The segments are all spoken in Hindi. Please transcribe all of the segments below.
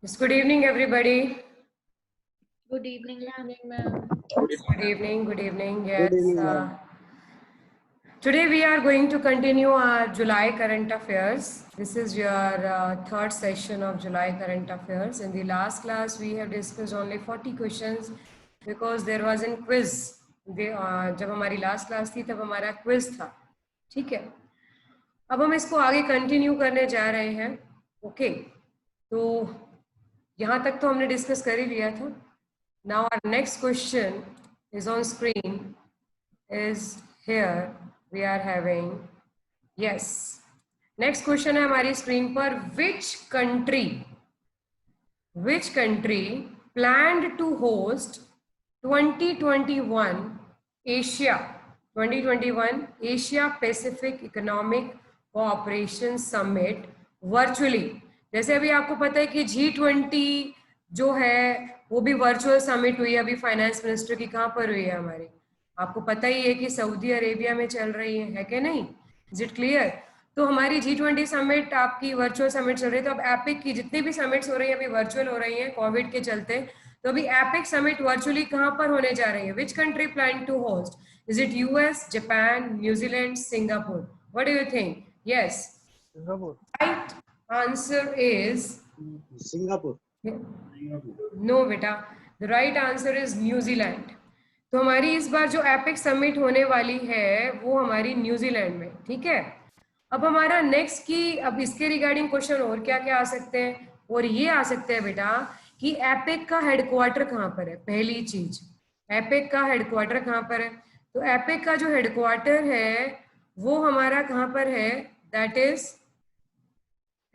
Yes, good evening, everybody. Good evening, ma'am. Good evening, good evening. Yes. Good evening, ma'am. Today we are going to continue our July current affairs. This is your third session of July current affairs. In the last class, we have discussed only 40 questions because there was a quiz. जब हमारी लास्ट क्लास थी तब हमारा क्विज था. ठीक है, अब हम इसको आगे कंटिन्यू करने जा रहे हैं. ओके, तो यहाँ तक तो हमने डिस्कस कर ही लिया था. Now our next question is on screen, is here we are having, yes, next question है हमारी स्क्रीन पर, which country planned to host 2021 Asia Pacific Economic Cooperation Summit virtually. जैसे अभी आपको पता है कि G20 जो है वो भी वर्चुअल समिट हुई है. अभी फाइनेंस मिनिस्टर की कहाँ पर हुई है हमारी, आपको पता ही है कि सऊदी अरेबिया में चल रही है कि नहीं? Is it clear? तो हमारी G20 समिट आपकी वर्चुअल समिट चल रही है. तो अब एपिक की जितनी भी समिट्स हो रही है अभी वर्चुअल हो रही हैं कोविड के चलते. तो अभी एपिक समिट वर्चुअली कहाँ पर होने जा रही है? Which country plan to host? Is it US, Japan, New Zealand, Singapore? What do you think? Yes, Singapore. Right answer is Singapore. No बेटा, the right answer is New Zealand. तो हमारी इस बार जो एपिक समिट होने वाली है वो हमारी न्यूजीलैंड में. ठीक है, अब हमारा नेक्स्ट की, अब इसके रिगार्डिंग क्वेश्चन और क्या क्या आ सकते हैं, और ये आ सकते हैं बेटा कि एपिक का हेडक्वार्टर कहाँ पर है. पहली चीज, एपिक का हेडक्वार्टर कहाँ पर है? तो एपिक का जो हेडक्वार्टर है वो हमारा कहाँ पर है? दैट इज,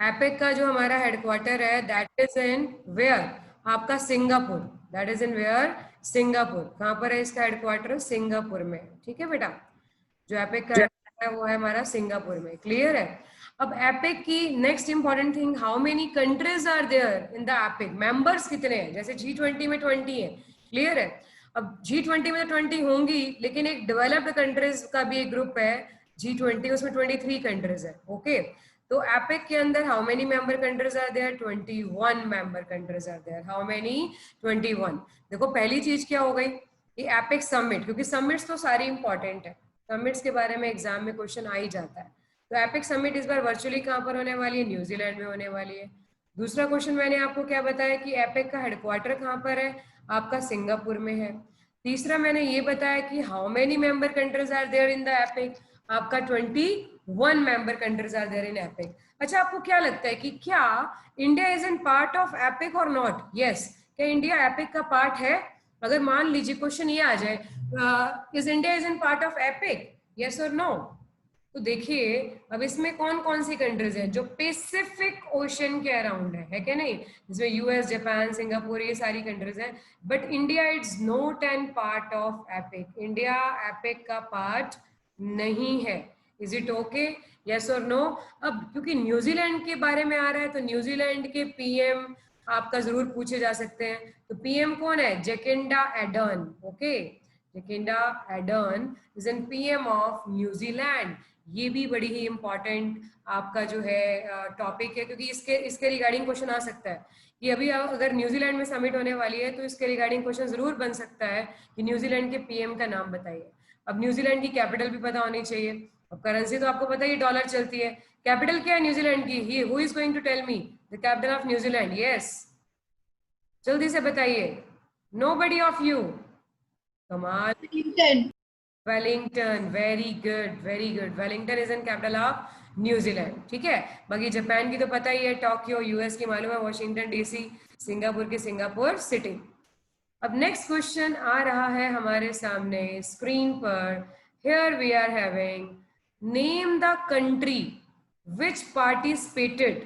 एपिक का जो हमारा हेडक्वार्टर है दैट इज इन वेयर? आपका Singapore. That is in where? Singapore. कहाँ पर है इसका हेडक्वार्टर? सिंगापुर में. ठीक है बेटा, जो एपिक का हेडक्वार्टर है वो है हमारा सिंगापुर में. क्लियर है? अब एपिक की next important thing, how many countries are there in the APEC? Members कितने हैं? जैसे G20 में 20 है. क्लियर है? अब G20 में 20 होंगी, लेकिन एक डेवलप्ड कंट्रीज का भी एक ग्रुप है G20, उसमें 23 कंट्रीज है. ओके, तो एपिक के अंदर how many member countries are there? 21 member countries are there. How many? 21. देखो पहली चीज क्या हो गई कि एपिक समिट, क्योंकि समिट्स तो सारी इंपॉर्टेंट है, समिट्स के बारे में एग्जाम में क्वेश्चन आ ही जाता है. तो एपिक समिट इस बार वर्चुअली कहाँ पर होने वाली है? न्यूजीलैंड में होने वाली है. दूसरा क्वेश्चन मैंने आपको क्या बताया कि एपिक का हेडक्वार्टर कहाँ पर है? आपका सिंगापुर में है. तीसरा मैंने ये बताया कि how many member countries are there in the APEC? आपका 21 member countries are there in APEC. अच्छा, आपको क्या लगता है कि क्या India is in part of APEC और नॉट? यस, क्या इंडिया एपिक का पार्ट है? अगर मान लीजिए क्वेश्चन ये आ जाए, is India is in part of APEC, yes और नो? तो देखिए अब इसमें कौन कौन सी कंट्रीज हैं जो पैसिफिक ओशन के अराउंड है क्या नहीं? जिसमें यूएस, जापान, सिंगापुर, ये सारी कंट्रीज हैं. But India it's not an part of epic. India APEC का पार्ट नहीं है. Is it okay? यस और नो? अब क्योंकि न्यूजीलैंड के बारे में आ रहा है तो न्यूजीलैंड के पीएम आपका जरूर पूछे जा सकते हैं. तो पीएम कौन है? Jacinda एडर्न. Okay, Jacinda एडर्न is an PM of New Zealand. ये भी बड़ी ही इंपॉर्टेंट आपका जो है टॉपिक है, क्योंकि इसके रिगार्डिंग क्वेश्चन आ सकता है कि अभी अगर न्यूजीलैंड में समिट होने वाली है तो इसके रिगार्डिंग क्वेश्चन जरूर बन सकता है कि न्यूजीलैंड के पीएम का नाम बताइए. अब न्यूजीलैंड की कैपिटल भी पता होनी चाहिए. अब करेंसी तो आपको पता है डॉलर चलती है. कैपिटल क्या है न्यूजीलैंड की? He who is going to tell me the capital of New Zealand? Yes, जल्दी से बताइए. Nobody of you? कमाल. Wellington. Very good, very good. Wellington is an capital of New Zealand. ठीक है, बाकी जापान की तो पता ही है, टोक्यो. यूएस की मालूम है, वॉशिंगटन डीसी. सिंगापुर की सिंगापुर सिटी. अब नेक्स्ट क्वेश्चन आ रहा है हमारे सामने स्क्रीन पर. Here we are having, name the country which participated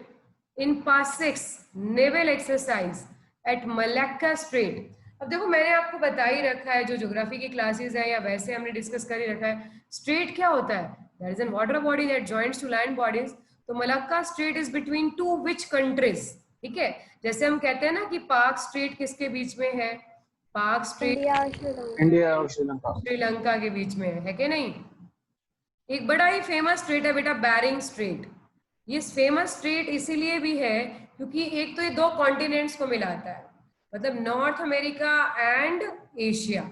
in past 6 naval exercise at Malacca strait. अब देखो मैंने आपको बता ही रखा है, जो ज्योग्राफी की क्लासेस है या वैसे हमने डिस्कस कर ही रखा है, स्ट्रेट क्या होता है? That is an water body that joints two land bodies. तो Malacca strait is between two which countries? ठीक है, जैसे हम कहते हैं ना कि पाक स्ट्रेट किसके बीच में है? पाक स्ट्रेट इंडिया और श्रीलंका. श्रीलंका के बीच में है कि नहीं? एक बड़ा ही फेमस स्ट्रेट है बेटा, बैरिंग स्ट्रेट. ये फेमस स्ट्रेट इसीलिए भी है क्योंकि एक तो ये दो कॉन्टिनेंट्स को मिलाता है, मतलब नॉर्थ अमेरिका एंड एशिया,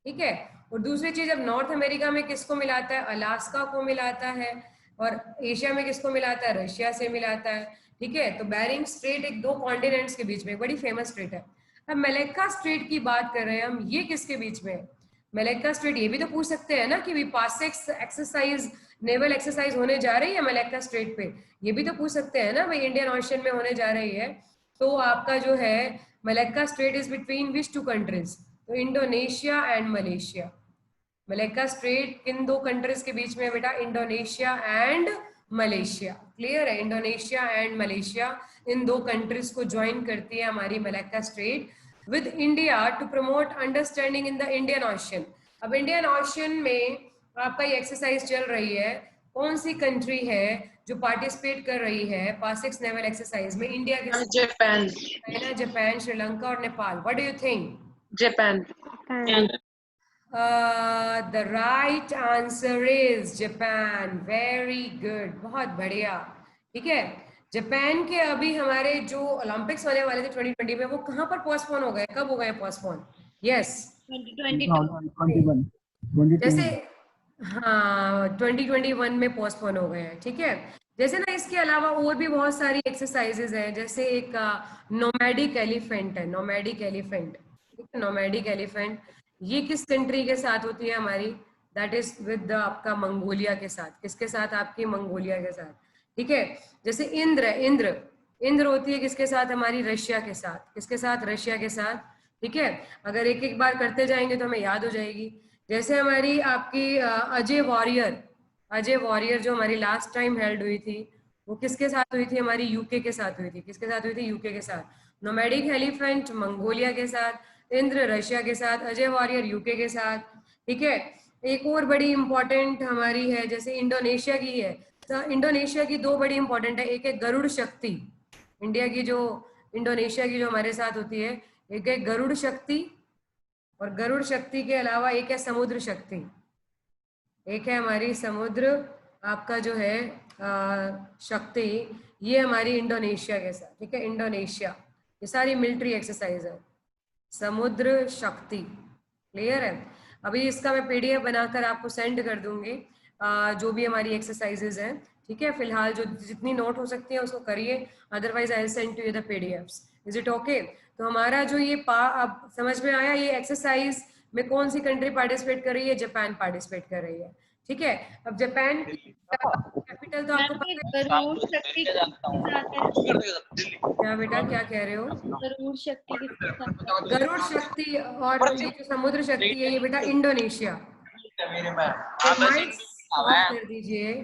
ठीक है। और दूसरी चीज, अब नॉर्थ अमेरिका में किसको मिलाता है, अलास्का को मिलाता है, और एशिया में किसको मिलाता है, रशिया से मिलाता है, ठीक है। तो बेरिंग स्ट्रेट एक दो कॉन्टिनेंट्स के बीच में बड़ी फेमस स्ट्रेट है। अब मलक्का स्ट्रेट की बात कर रहे हैं हम, ये किसके बीच में है, मलक्का स्ट्रेट। ये भी तो पूछ सकते हैं ना कि विपासिक्स एक्सरसाइज, नेवल एक्सरसाइज होने जा रही है मलक्का स्ट्रेट पे, ये भी तो पूछ सकते हैं ना भाई, इंडियन ओशन में होने जा रही है। तो आपका जो है Malacca strait is between which two countries, तो Indonesia and Malaysia. Malacca strait किन दो कंट्रीज के बीच में है बेटा, इंडोनेशिया एंड मलेशिया। क्लियर है, इंडोनेशिया एंड मलेशिया इन दो कंट्रीज को ज्वाइन करती है हमारी Malacca strait with India to promote understanding in the Indian Ocean. अब इंडियन ओशन में आपका ये एक्सरसाइज चल रही है, कौन सी कंट्री है जो पार्टिसिपेट कर रही है पासिक्स नेवल एक्सरसाइज में इंडिया के साथ? जापान। चाइना, जापान, श्रीलंका और Nepal. What do you think? Japan. The right answer is Japan. Very good, बहुत बढ़िया, ठीक है। जापान के अभी हमारे जो ओलंपिक्स होने वाले थे 2020 में, वो कहाँ पर पोस्टपोन हो गए, कब हो गए पोस्टपोन? यस 2022 जैसे, हाँ 2021 में पोस्टपोन हो गए हैं, ठीक है। जैसे ना इसके अलावा और भी बहुत सारी एक्सरसाइजेज हैं, जैसे एक नोमैडिक एलिफेंट है, नोमैडिक एलिफेंट, ठीक है। नोमैडिक एलिफेंट ये किस कंट्री के साथ होती है हमारी, दैट इज विद आपका मंगोलिया के साथ। किसके साथ, आपकी मंगोलिया के साथ, ठीक है। जैसे इंद्र, इंद्र इंद्र होती है किसके साथ, हमारी रशिया के साथ। किसके साथ, रशिया के साथ, ठीक है। अगर एक एक बार करते जाएंगे तो हमें याद हो जाएगी। जैसे हमारी आपकी अजय वॉरियर, अजय वॉरियर जो हमारी लास्ट टाइम हेल्ड हुई थी, वो किसके साथ हुई थी, हमारी यूके के साथ हुई थी। किसके साथ हुई थी, यूके के साथ। नोमैडिक एलिफेंट मंगोलिया के साथ, इंद्र रशिया के साथ, अजय वॉरियर यूके के साथ, ठीक है। एक और बड़ी इंपॉर्टेंट हमारी है, जैसे इंडोनेशिया की है, तो इंडोनेशिया की दो बड़ी इंपॉर्टेंट है, एक है गरुड़ शक्ति, इंडिया की जो, इंडोनेशिया की जो हमारे साथ होती है, एक है गरुड़ शक्ति, और गरुड़ शक्ति के अलावा एक है समुद्र शक्ति, एक है हमारी समुद्र आपका जो है शक्ति, ये हमारी इंडोनेशिया के साथ, ठीक है। इंडोनेशिया, ये सारी मिलिट्री एक्सरसाइज है, समुद्र शक्ति, क्लियर है। अभी इसका मैं पीडीएफ बनाकर आपको सेंड कर दूंगी, जो भी हमारी एक्सरसाइजेज हैं, ठीक है। फिलहाल जो जितनी नोट हो सकती है उसको करिए, otherwise I will send to you the PDFs. Is it okay? तो हमारा जो ये अब समझ में आया, ये एक्सरसाइज में कौन सी कंट्री पार्टिसिपेट कर रही है, जापान पार्टिसिपेट कर रही है, ठीक है। अब जापान कैपिटल तो आपको पता है, गरुड़ शक्ति किसके साथ है? क्या बेटा क्या कह रहे हो? गरुड़ शक्ति किसके साथ है? गरुड़ शक्ति और ये जो समुद्र शक्ति है, ये बेटा इंडोनेशिया। माइक्स ऑफ कर दीजिए,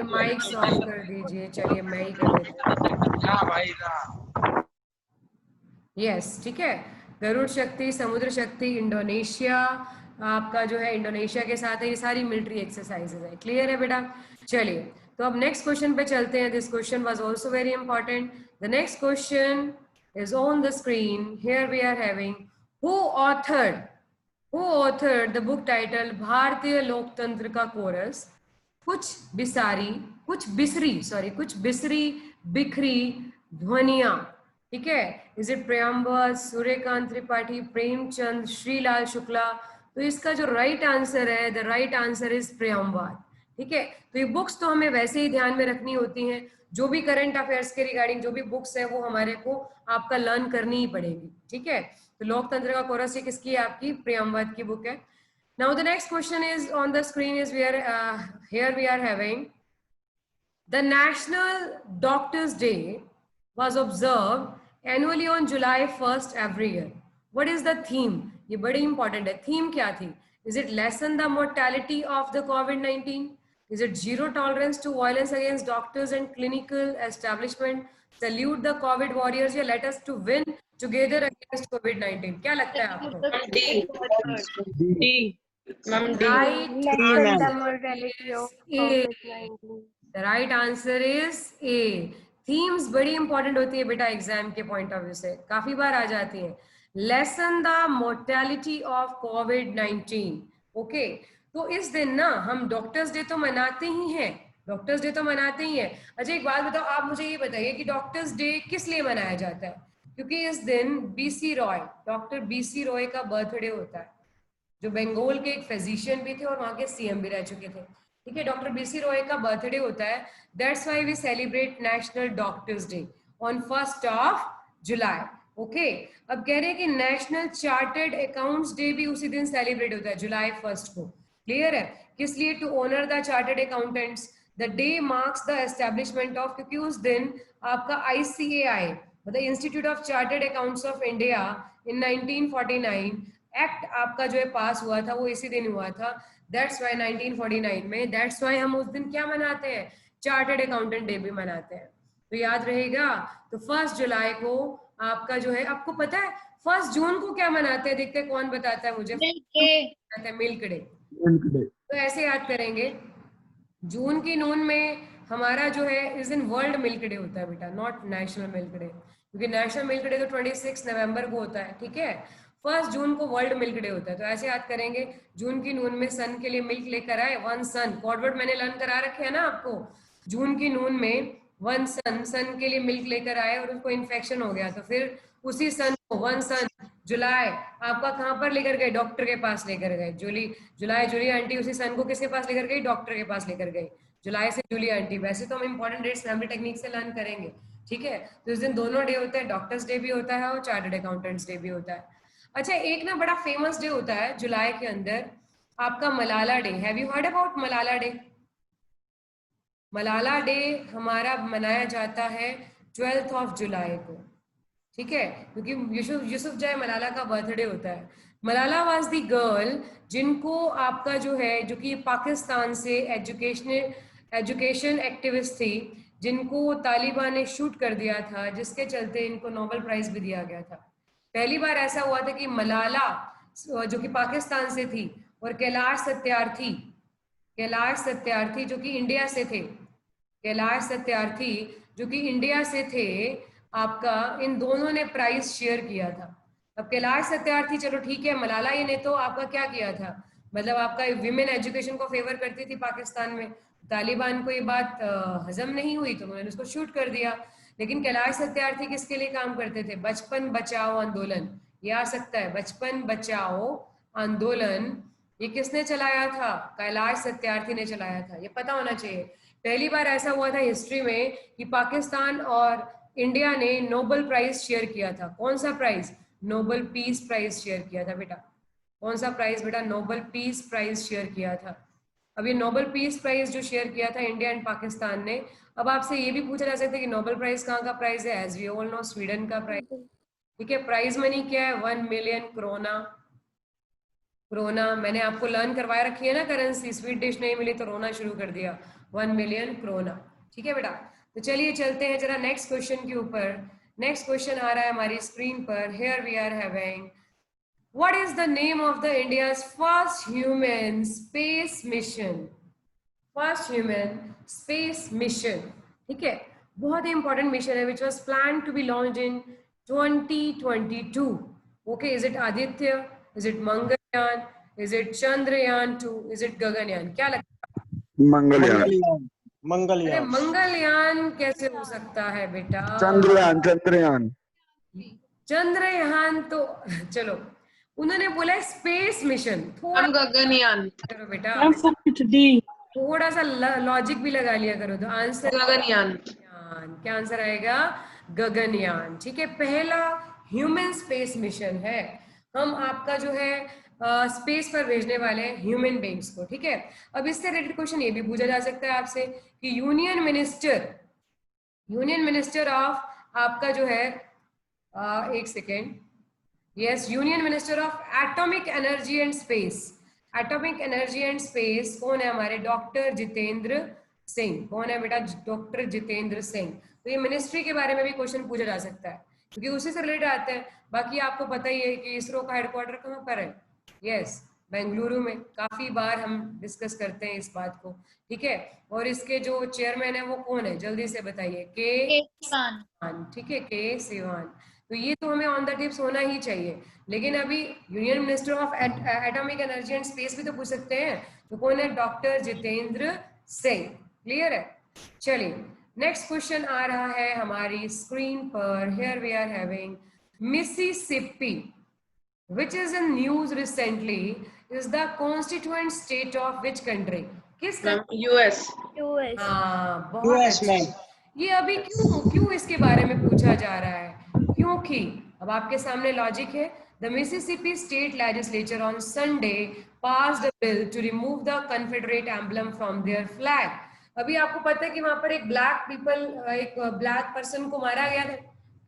माइक्स ऑफ कर दीजिए, चलिए मैं ही कर देती हूँ। यस, ठीक है। गरुड़ शक्ति, समुद्र शक्ति, इंडोनेशिया आपका जो है इंडोनेशिया के साथ है, ये सारी मिलिट्री एक्सरसाइजेज है। क्लियर है बेटा? चलिए तो अब नेक्स्ट क्वेश्चन पे चलते हैं। This question was also very important. The next question is on the screen. Here we are having who authored the book titled भारतीय लोकतंत्र का कोरस, कुछ बिसरी बिखरी ध्वनियां, ठीक है। Is it preamble, Suryakant Tripathi, Premchand, Shrilal Shukla? तो इसका जो राइट आंसर है, the right answer is preamble, ठीक है। तो ये बुक्स तो हमें वैसे ही ध्यान में रखनी होती हैं, जो भी करंट अफेयर्स के रिगार्डिंग जो भी बुक्स है वो हमारे को आपका लर्न करनी ही पड़ेगी, ठीक है। तो लोकतंत्र का कोरस ये किसकी है, आपकी प्रियम्बल की बुक है। Now the next question is on the screen is here we are having the National Doctors Day was observed annually on July 1st every year. What is the theme? ये बड़ी इंपॉर्टेंट है, थीम क्या थी? Is it lessen the mortality of the COVID-19? Is it zero tolerance to violence against doctors and clinical establishment? Salute the COVID warriors, या let us to win together against COVID-19? क्या लगता है आपको? The right answer is A. Themes बड़ी इंपॉर्टेंट होती है बेटा एग्जाम के पॉइंट ऑफ व्यू से, काफी बार आ जाती है। Lesson the mortality of covid, okay. तो इस दिन ना हम डॉक्टर्स डे तो मनाते ही हैं, डॉक्टर्स डे तो मनाते ही है। अच्छा एक बात बताओ, आप मुझे ये बताइए कि डॉक्टर्स डे किस लिए मनाया जाता है? क्योंकि इस दिन BC Roy, doctor BC Roy का बर्थडे होता है, जो बंगाल के एक फिजिशियन भी थे और वहां के सीएम भी रह चुके थे। ठीक है, डॉक्टर बीसी रॉय का बर्थडे होता है, that's why we celebrate national doctors day on 1 July. Okay, अब कह रहे हैं कि नेशनल चार्टर्ड अकाउंट्स डे भी उसी दिन सेलिब्रेट होता है, जुलाई 1 को। क्लियर है? किस लिए? To honour the chartered accountants. The day marks the establishment of, क्योंकि उस दिन आपका ICAI मतलब institute of chartered accounts of India in 1949 act आपका जो है पास हुआ था, वो इसी दिन हुआ था। दैट्स वाई 1949 में, दैट्स वाई हम उस दिन क्या मनाते हैं? चार्टर्ड अकाउंटेंट डे भी मनाते हैं। तो याद रहेगा। तो 1 जुलाई को आपका जो है, आपको पता है 1 जून को क्या मनाते हैं? देखते हैं कौन बताता है मुझे। Milk day. तो ऐसे याद करेंगे, जून की नून में हमारा जो है इस दिन वर्ल्ड मिल्क डे होता है बेटा, नॉट नेशनल मिल्क डे, क्योंकि नेशनल मिल्क डे तो 26 नवंबर को होता है। ठीक है, 1 जून को वर्ल्ड मिल्क डे होता है। तो ऐसे याद करेंगे, जून की नून में सन के लिए मिल्क लेकर आए, 1 सन, कॉर्डवर्ड मैंने लर्न करा रखे है ना आपको। जून की नून में 1 सन, सन के लिए मिल्क लेकर आए और उसको इन्फेक्शन हो गया, तो फिर उसी सन को 1 सन जुलाई आपका कहाँ पर लेकर गए? डॉक्टर के पास लेकर गए। जुलाई आंटी उसी सन को किसके पास लेकर गई? डॉक्टर के पास लेकर गई। जुलाई से जूली आंटी। वैसे तो हम इंपॉर्टेंट डेट्स फैमिली टेक्निक से लर्न करेंगे। ठीक है, तो इस दिन दोनों डे होते हैं, डॉक्टर्स डे भी होता है और चार्टर्ड अकाउंटेंट्स डे भी होता है। अच्छा एक ना बड़ा फेमस डे होता है जुलाई के अंदर, आपका Malala day. Have you heard about Malala day? Malala day हमारा मनाया जाता है 12 जुलाई को। ठीक है, क्योंकि यूसुफ मलाला का बर्थडे होता है। मलाला वाज दी गर्ल जिनको आपका जो है, जो कि पाकिस्तान से एजुकेशन एक्टिविस्ट थी, जिनको तालिबान ने शूट कर दिया था, जिसके चलते इनको नोबेल प्राइज भी दिया गया था। पहली बार ऐसा हुआ था कि मलाला जो कि पाकिस्तान से थी और कैलाश सत्यार्थी जो कि इंडिया से थे, कैलाश सत्यार्थी जो कि इंडिया से थे आपका, इन दोनों ने प्राइज शेयर किया था। अब कैलाश सत्यार्थी चलो ठीक है, मलाला ये ने तो आपका क्या किया था, मतलब आपका विमेन एजुकेशन को फेवर करती थी पाकिस्तान में। तालिबान को ये बात हजम नहीं हुई तो उन्होंने उसको शूट कर दिया। लेकिन कैलाश सत्यार्थी किसके लिए काम करते थे? बचपन बचाओ आंदोलन। ये आ सकता है, बचपन बचाओ आंदोलन, ये किसने चलाया था? कैलाश सत्यार्थी ने चलाया था, ये पता होना चाहिए। पहली बार ऐसा हुआ था हिस्ट्री में कि पाकिस्तान और इंडिया ने नोबेल प्राइज शेयर किया था। कौन सा prize? Nobel peace prize share किया था बेटा। कौन सा प्राइज बेटा? नोबेल पीस प्राइज शेयर किया था। अब ये नोबेल पीस प्राइज जो शेयर किया था इंडिया एंड पाकिस्तान ने, अब आपसे ये भी पूछा जा सकता है कि नोबेल प्राइज कहाँ का प्राइज है? As we all know, Sweden का प्राइज। ठीक है, प्राइज मनी क्या है? 1 मिलियन क्रोना। क्रोना मैंने आपको लर्न करवाया रखी है ना करेंसी, स्वीट डिश नहीं मिली तो रोना शुरू कर दिया। 1 मिलियन क्रोना। ठीक है बेटा, तो चलिए चलते हैं जरा नेक्स्ट क्वेश्चन के ऊपर। नेक्स्ट क्वेश्चन आ रहा है हमारी स्क्रीन पर। Here we are having, what is the name of the India's first human space mission? First human space mission, ठीक है, बहुत ही इंपॉर्टेंट मिशन है, which was plan to be launch in 2022. Okay, is it Aditya, is it Mangalyaan, is it Chandrayaan 2, is it Gaganyaan? क्या लगता है? मंगलयान। अरे मंगलयान कैसे हो सकता है बेटा? चंद्रयान। चंद्रयान तो चलो, उन्होंने बोला स्पेस मिशन। थोड़ा गगनयान करो बेटा, डी, थोड़ा सा लॉजिक भी लगा लिया करो। तो आंसर गगनयान। क्या आंसर आएगा? गगनयान। ठीक है, पहला ह्यूमन स्पेस मिशन है। हम आपका जो है स्पेस पर भेजने वाले हैं ह्यूमन बींग्स को। ठीक है, अब इससे रिलेटेड क्वेश्चन ये भी पूछा जा सकता है आपसे कि यूनियन मिनिस्टर ऑफ आपका जो है एक second, yes, union minister of atomic energy and space, atomic energy and space कौन है हमारे? डॉक्टर जितेंद्र सिंह। कौन है बेटा? डॉक्टर जितेंद्र सिंह। तो ये मिनिस्ट्री के बारे में भी क्वेश्चन पूछा जा सकता है क्योंकि उसी से रिलेटेड आते हैं। बाकी आपको पता ही है कि इसरो का हेडक्वार्टर कहाँ पर है? यस, बेंगलुरु में। काफी बार हम डिस्कस करते हैं इस बात को। ठीक है, और इसके जो चेयरमैन है वो कौन है? जल्दी से बताइए। के सिवान। ठीक है, के सिवान। तो ये तो हमें ऑन द टिप्स होना ही चाहिए। लेकिन अभी union minister of atomic energy and space भी तो पूछ सकते हैं। तो कौन है? डॉक्टर जितेंद्र सिंह। क्लियर है? चलिए नेक्स्ट क्वेश्चन आ रहा है हमारी स्क्रीन पर. Here we are having Mississippi, which is in news recently, is the constituent state of which country? किस country? US. US. हाँ, बहुत अच्छा. ये अभी क्यों क्यों इसके बारे में पूछा जा रहा है? क्योंकि अब आपके सामने लॉजिक है. The Mississippi State Legislature on Sunday passed a bill to remove the Confederate emblem from their flag. अभी आपको पता है कि वहां पर एक ब्लैक पर्सन को मारा गया था,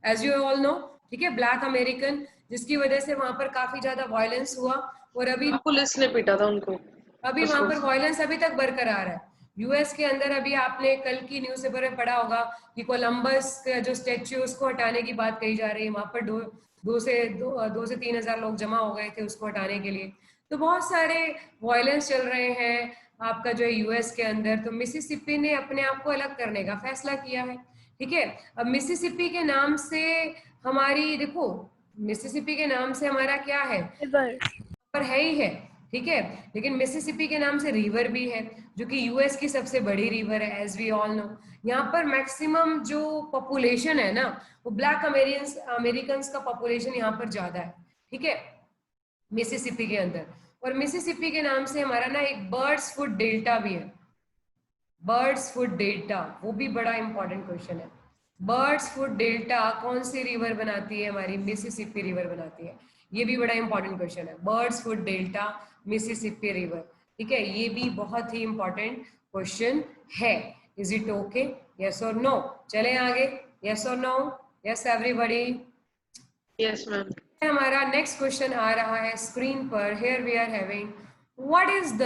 एज यू ऑल नो. ठीक है, ब्लैक अमेरिकन, जिसकी वजह से वहां पर काफी ज्यादा वायलेंस हुआ. और अभी पुलिस ने पीटा था उनको. अभी वहां पर वायलेंस अभी तक बरकरार है. यूएस के अंदर अभी आपने कल की न्यूज़पेपर में पढ़ा होगा कि कोलंबस का जो स्टैच्यू उसको हटाने की बात कही जा रही है. वहां पर दो से 3,000 लोग जमा हो गए थे उसको हटाने के लिए. तो बहुत सारे वायलेंस चल रहे हैं आपका जो है यूएस के अंदर. तो मिसिसिपी ने अपने आप को अलग करने का फैसला किया है. ठीक है, अब मिसिसिपी के नाम से हमारी, देखो मिसिसिपी के नाम से हमारा क्या है, पर है ही है. ठीक है, लेकिन मिसिसिपी के नाम से रिवर भी है जो कि यूएस की सबसे बड़ी रिवर है, एज वी ऑल नो. यहाँ पर मैक्सिमम जो पॉपुलेशन है ना, वो ब्लैक अमेरिकन का पॉपुलेशन यहाँ पर ज्यादा है. ठीक है, मिसिसिपी के अंदर. और मिसिसिपी के नाम से हमारा ना एक बर्ड्स फूट डेल्टा भी है. बर्ड्स फूट डेल्टा, वो भी बड़ा इंपॉर्टेंट क्वेश्चन है. बर्ड्स फूट डेल्टा कौन सी रिवर बनाती है? हमारी मिसिसिपी रिवर बनाती है. ये भी बड़ा इंपॉर्टेंट क्वेश्चन है. Birds foot delta, Mississippi river. ठीक है, ये भी बहुत ही इंपॉर्टेंट क्वेश्चन है. Is it okay? यस और नो? चले आगे. यस और no? Yes everybody? Yes ma'am. हमारा नेक्स्ट क्वेश्चन आ रहा है स्क्रीन पर. Here we are having what is the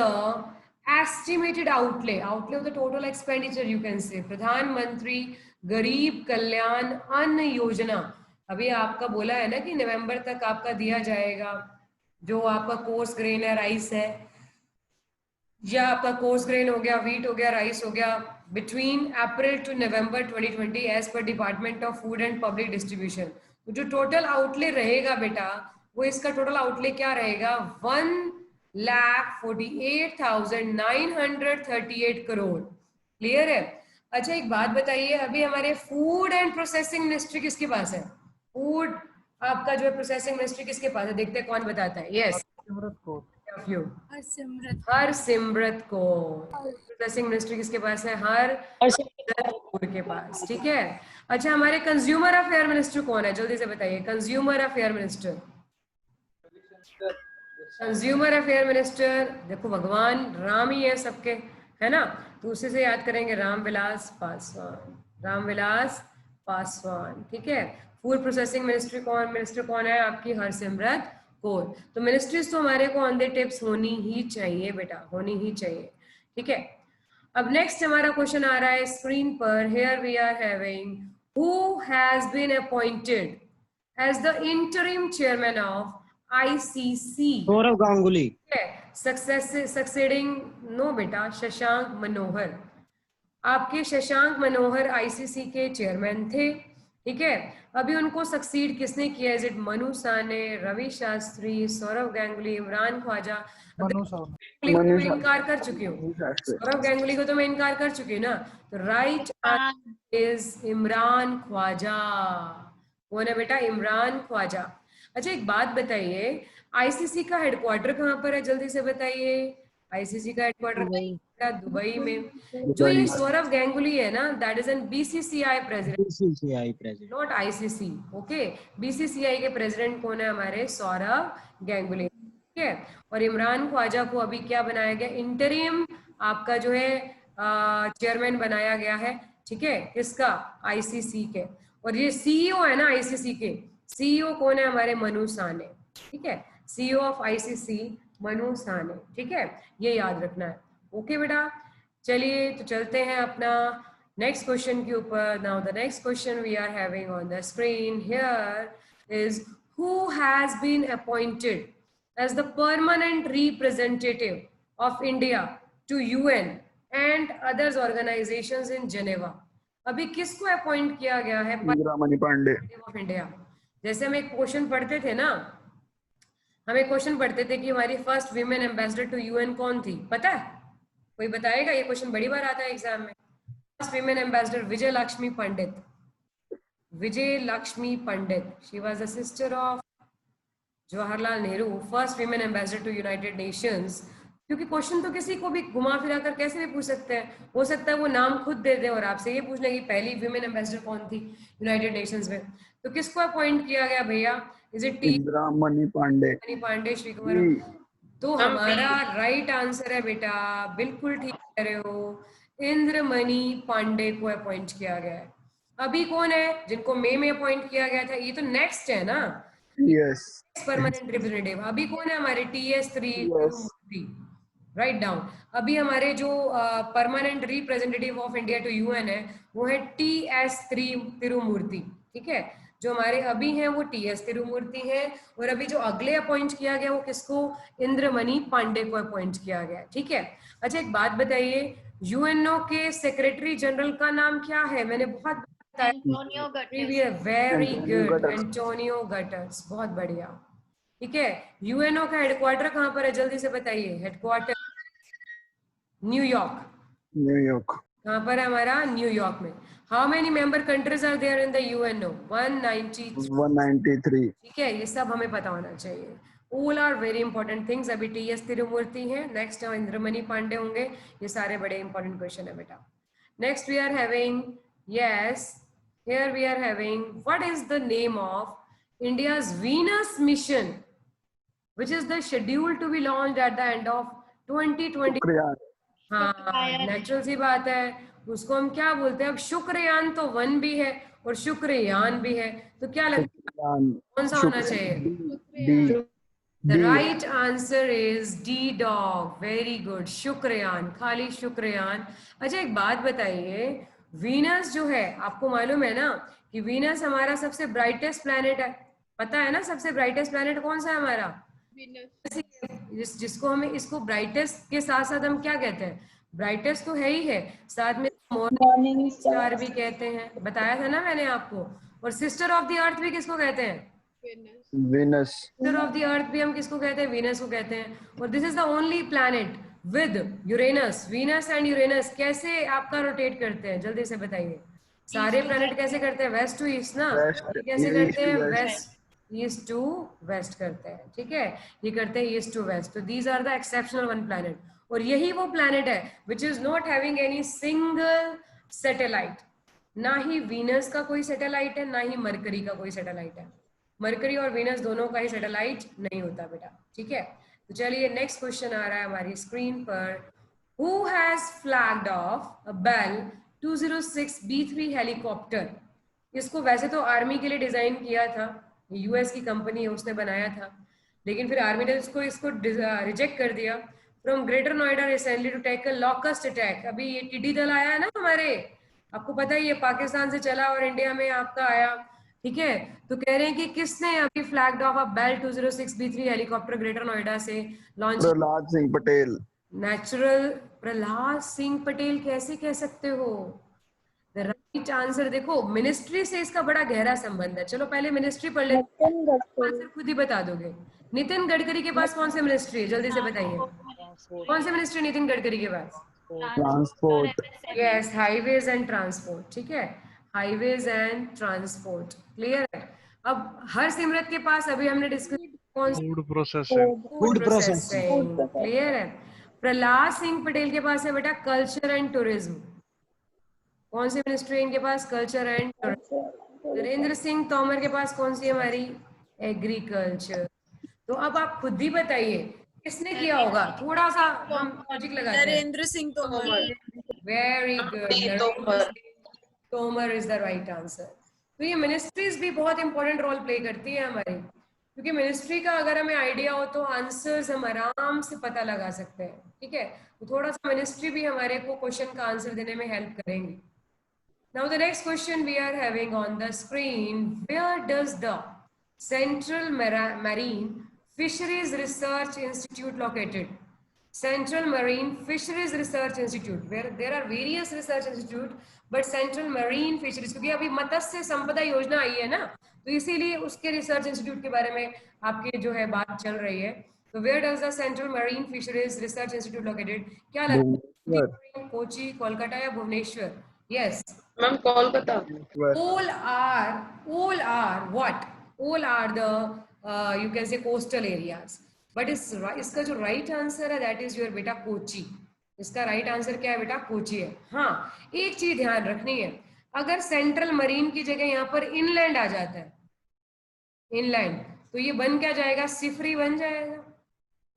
estimated outlay of the total expenditure, you can say, प्रधानमंत्री गरीब कल्याण अन्न योजना. अभी आपका बोला है ना कि नवंबर तक आपका दिया जाएगा जो आपका कोर्स ग्रेन है, राइस है, या आपका कोर्स ग्रेन हो गया, व्हीट हो गया, राइस हो गया, between April to November 2020 as per department of food and public distribution. तो जो टोटल आउटले रहेगा बेटा, वो इसका टोटल आउटले क्या रहेगा? 1,48,938 करोड़. क्लियर है? अच्छा एक बात बताइए, अभी हमारे फूड एंड प्रोसेसिंग मिनिस्ट्री किसके पास है? फूड आपका जो है प्रोसेसिंग मिनिस्ट्री किसके पास है? देखते हैं कौन बताता है. यस, हरसिमरत को. प्रोसेसिंग मिनिस्ट्री किसके पास है? हरसिमरत के पास. ठीक है. अच्छा हमारे कंज्यूमर अफेयर मिनिस्टर कौन है? जल्दी से बताइए. Consumer affair minister, consumer affair minister, देखो भगवान राम ही है सबके, है ना, तो उसी से याद करेंगे, रामविलास पासवान. रामविलास पासवान. ठीक है. फूड प्रोसेसिंग मिनिस्टर कौन है? आपकी हरसिमरत कौर. तो मिनिस्ट्रीज तो हमारे को ऑन द टिप्स होनी ही चाहिए बेटा, होनी ही चाहिए. ठीक है. अब नेक्स्ट हमारा क्वेश्चन आ रहा है स्क्रीन पर. Here we are having who has been appointed as the interim chairman of ICC? Saurav Ganguly. Succeeding no बेटा, शशांक मनोहर. आपके शशांक मनोहर ICC के चेयरमैन थे. ठीक है, अभी उनको सक्सीड किसने किया? Is it Manu Sawhney, Ravi Shastri, Saurav Ganguly, Imran Khawaja? इनकार कर चुकी हूँ. सौरव गांगुली को तो मैं इनकार कर चुकी हूँ ना. तो राइट इज इमरान ख्वाजा. कौन है बेटा? इमरान ख्वाजा. अच्छा एक बात बताइए, ICC का हेडक्वार्टर कहाँ पर है? जल्दी से बताइए. ICC का हेडक्वार्टर दुबई में. जो ये सौरव गांगुली है ना, that is N BCCI president, not ICC. Okay, BCCI के प्रेसिडेंट कौन है? हमारे सौरव गांगुली. ठीक है. और इमरान ख्वाजा को अभी क्या बनाया गया? इंटरिम आपका जो है चेयरमैन बनाया गया है. ठीक है, किसका? ICC के. और ये CEO है ना ICC के, CEO कौन है? हमारे मनु साने. ठीक है, CEO ऑफ ICC मनु साने. ठीक है, ये याद रखना है. ओके बेटा, चलिए तो चलते हैं अपना नेक्स्ट क्वेश्चन के ऊपर. Now the next question we are having on the screen here is who has been appointed as the permanent representative of India to UN and others organisations in Geneva. अभी किसको अपॉइंट किया गया है? Indramani Pandey of India. जैसे हम एक क्वेश्चन पढ़ते थे ना, हम एक क्वेश्चन पढ़ते थे कि हमारी first women ambassador to UN कौन थी? पता है? कोई बताएगा? ये क्वेश्चन बड़ी बार आता है एग्जाम में। First women ambassador Vijay Lakshmi Pandit. Vijay Lakshmi Pandit, she was the sister of Jawaharlal Nehru, first women ambassador to United Nations. क्योंकि क्वेश्चन तो किसी को भी घुमा फिरा कर कैसे भी पूछ सकते हैं, हो सकता है वो नाम खुद दे दे और आपसे ये पूछने की पहली विमेन एम्बेसडर कौन थी यूनाइटेड नेशंस में। तो किसको अपॉइंट किया गया भैया? Is it T Indiramani Pandey. Mani Pandey, Shri Kumar? तो हम हमारा राइट आंसर है बेटा, बिल्कुल ठीक कह रहे हो, इंद्रमणि पांडे को अपॉइंट किया गया है। अभी कौन है जिनको मई में अपॉइंट किया गया था? ये तो नेक्स्ट है ना, यस परमानेंट रिप्रेजेंटेटिव। अभी कौन है हमारे? TS3 yes write down. अभी हमारे जो permanent representative of India to UN है वो है TS3 तिरुमूर्ति। ठीक है, जो हमारे अभी हैं वो TS तिरुमूर्ति हैं, और अभी जो अगले अपॉइंट किया गया वो किसको? इंद्रमणि पांडे को अपॉइंट किया गया। ठीक है, अच्छा एक बात बताइए, UNO के सेक्रेटरी जनरल का नाम क्या है? मैंने बहुत बताया, Antonio gutters. Very Antonio good, gutters. Antonio gutters, बहुत बढ़िया। ठीक है, UNO का हेडक्वार्टर कहाँ पर है? जल्दी से बताइए। Headquarter New York. न्यूयॉर्क। कहाँ पर है हमारा? न्यूयॉर्क में। How many member countries are there in the UNO? 193। 193। ठीक है, ये सब हमें पता होना चाहिए। All are very important things. अभी TS तिरुमूर्ति है, नेक्स्ट इंद्रमणि पांडे होंगे। ये सारे बड़े इंपॉर्टेंट क्वेश्चन है बेटा। Next we are having, yes, here we are having, what is the name of India's Venus mission which is the schedule to be launched at the end of 2020? शुक्रिया। हाँ, नेचुरल सी बात है, उसको हम क्या बोलते हैं? अब शुक्रयान तो 1 भी है और शुक्रयान भी है, तो क्या लगता है कौन सा होना चाहिए? D. The right answer is D dog. Very good. Shukrayaan, खाली शुक्रयान। अच्छा एक बात बताइए, वीनस जो है, आपको मालूम है ना कि वीनस हमारा सबसे ब्राइटेस्ट प्लैनेट है? पता है ना सबसे ब्राइटेस्ट प्लैनेट कौन सा है हमारा? जिसको हमें, इसको ब्राइटेस्ट के साथ साथ हम क्या कहते हैं? ब्राइटेस्ट तो है ही है, साथ में मॉर्निंग स्टार भी कहते हैं, बताया था ना मैंने आपको। और सिस्टर ऑफ द अर्थ भी किसको कहते हैं? Venus. Sister of the earth भी हम किसको कहते हैं? वीनस को कहते हैं। और this is the only planet with Uranus. Venus and Uranus कैसे आपका रोटेट करते हैं? जल्दी से बताइए। सारे प्लैनेट कैसे करते हैं? वेस्ट टू ईस्ट ना। वेस्ट। कैसे करते हैं? वेस्ट ईस्ट टू वेस्ट करते हैं। ठीक है, ये करते हैं ईस्ट टू वेस्ट। तो these are the exceptional one planet, और यही वो प्लैनेट है which is not having any single satellite. ना ही वीनस का कोई सैटेलाइट है, ना ही मरकरी का कोई सैटेलाइट है। मरकरी और वीनस दोनों का ही सैटेलाइट नहीं होता बेटा। ठीक है, तो चलिए नेक्स्ट क्वेश्चन आ रहा है हमारी स्क्रीन पर। Who has flagged off a Bell 206 B3 helicopter? इसको वैसे तो आर्मी के लिए डिजाइन किया था, US की कंपनी है उसने बनाया था, लेकिन फिर आर्मी ने इसको रिजेक्ट कर दिया। From Greater Noida recently to tackle locust attack. अभी ये टिड्डी दल आया है ना हमारे, आपको पता ही है, पाकिस्तान से चला और इंडिया में आपका आया। ठीक है, तो कह रहे हैं कि किसने अभी flagged off a Bell 206 B3 helicopter Greater Noida से लॉन्च? प्रहलाद सिंह पटेल। नेचुरल, प्रहलाद सिंह पटेल कैसे कह सकते हो? राइट आंसर, देखो मिनिस्ट्री से इसका बड़ा गहरा संबंध है। चलो पहले मिनिस्ट्री पढ़ लेते हैं, आंसर खुद ही बता दोगे। नितिन गडकरी के पास कौन सी मिनिस्ट्री है? जल्दी से बताइए, कौन सी मिनिस्ट्री नितिन गडकरी के पास? Transport. Yes, highways and transport. ठीक है, हाईवेज एंड ट्रांसपोर्ट, क्लियर है। अब हरसिमरत के पास अभी हमने डिस्कस कौन सी? Food processing. Food processing. Clear है। प्रहलाद सिंह पटेल के पास है बेटा कल्चर एंड टूरिज्म। कौन सी मिनिस्ट्री है इनके पास? Culture and tourism. Narendra Singh Tomar के पास कौन सी है हमारी? एग्रीकल्चर। तो अब आप खुद ही बताइए किसने किया होगा, थोड़ा सा हम लॉजिक लगाते हैं। Narendra Singh Tomar. Very good, Tomar is the right answer. तो ये मिनिस्ट्रीज भी बहुत इंपॉर्टेंट रोल प्ले करती है हमारी, क्योंकि मिनिस्ट्री का अगर हमें आइडिया हो तो आंसर्स हम आराम से पता लगा सकते हैं। ठीक है, तो थोड़ा सा मिनिस्ट्री भी हमारे को क्वेश्चन का आंसर देने में हेल्प करेंगी। Now the next question we are having on the screen, where does the Central Marine Fisheries Research Institute located? Central Marine Fisheries Research Institute, where there are various research institute, but Central Marine Fisheries, क्योंकि अभी मत्स्य संपदा योजना आई है ना, तो इसीलिए उसके रिसर्च इंस्टीट्यूट के बारे में आपकी जो है बात चल रही है। So where does the Central Marine Fisheries Research Institute located? क्या लगता है? कोची, कोलकाता या Bhubaneswar? Yes. Ma'am Kolkata. All are what? All are the you can say coastal areas. But इसका जो right answer है that is your बेटा कोची. इसका right answer क्या है बेटा? कोची है। हाँ, एक चीज ध्यान रखनी है, अगर सेंट्रल मरीन की जगह यहाँ पर इनलैंड आ जाता है, इनलैंड, तो ये बन क्या जाएगा? सिफरी बन जाएगा,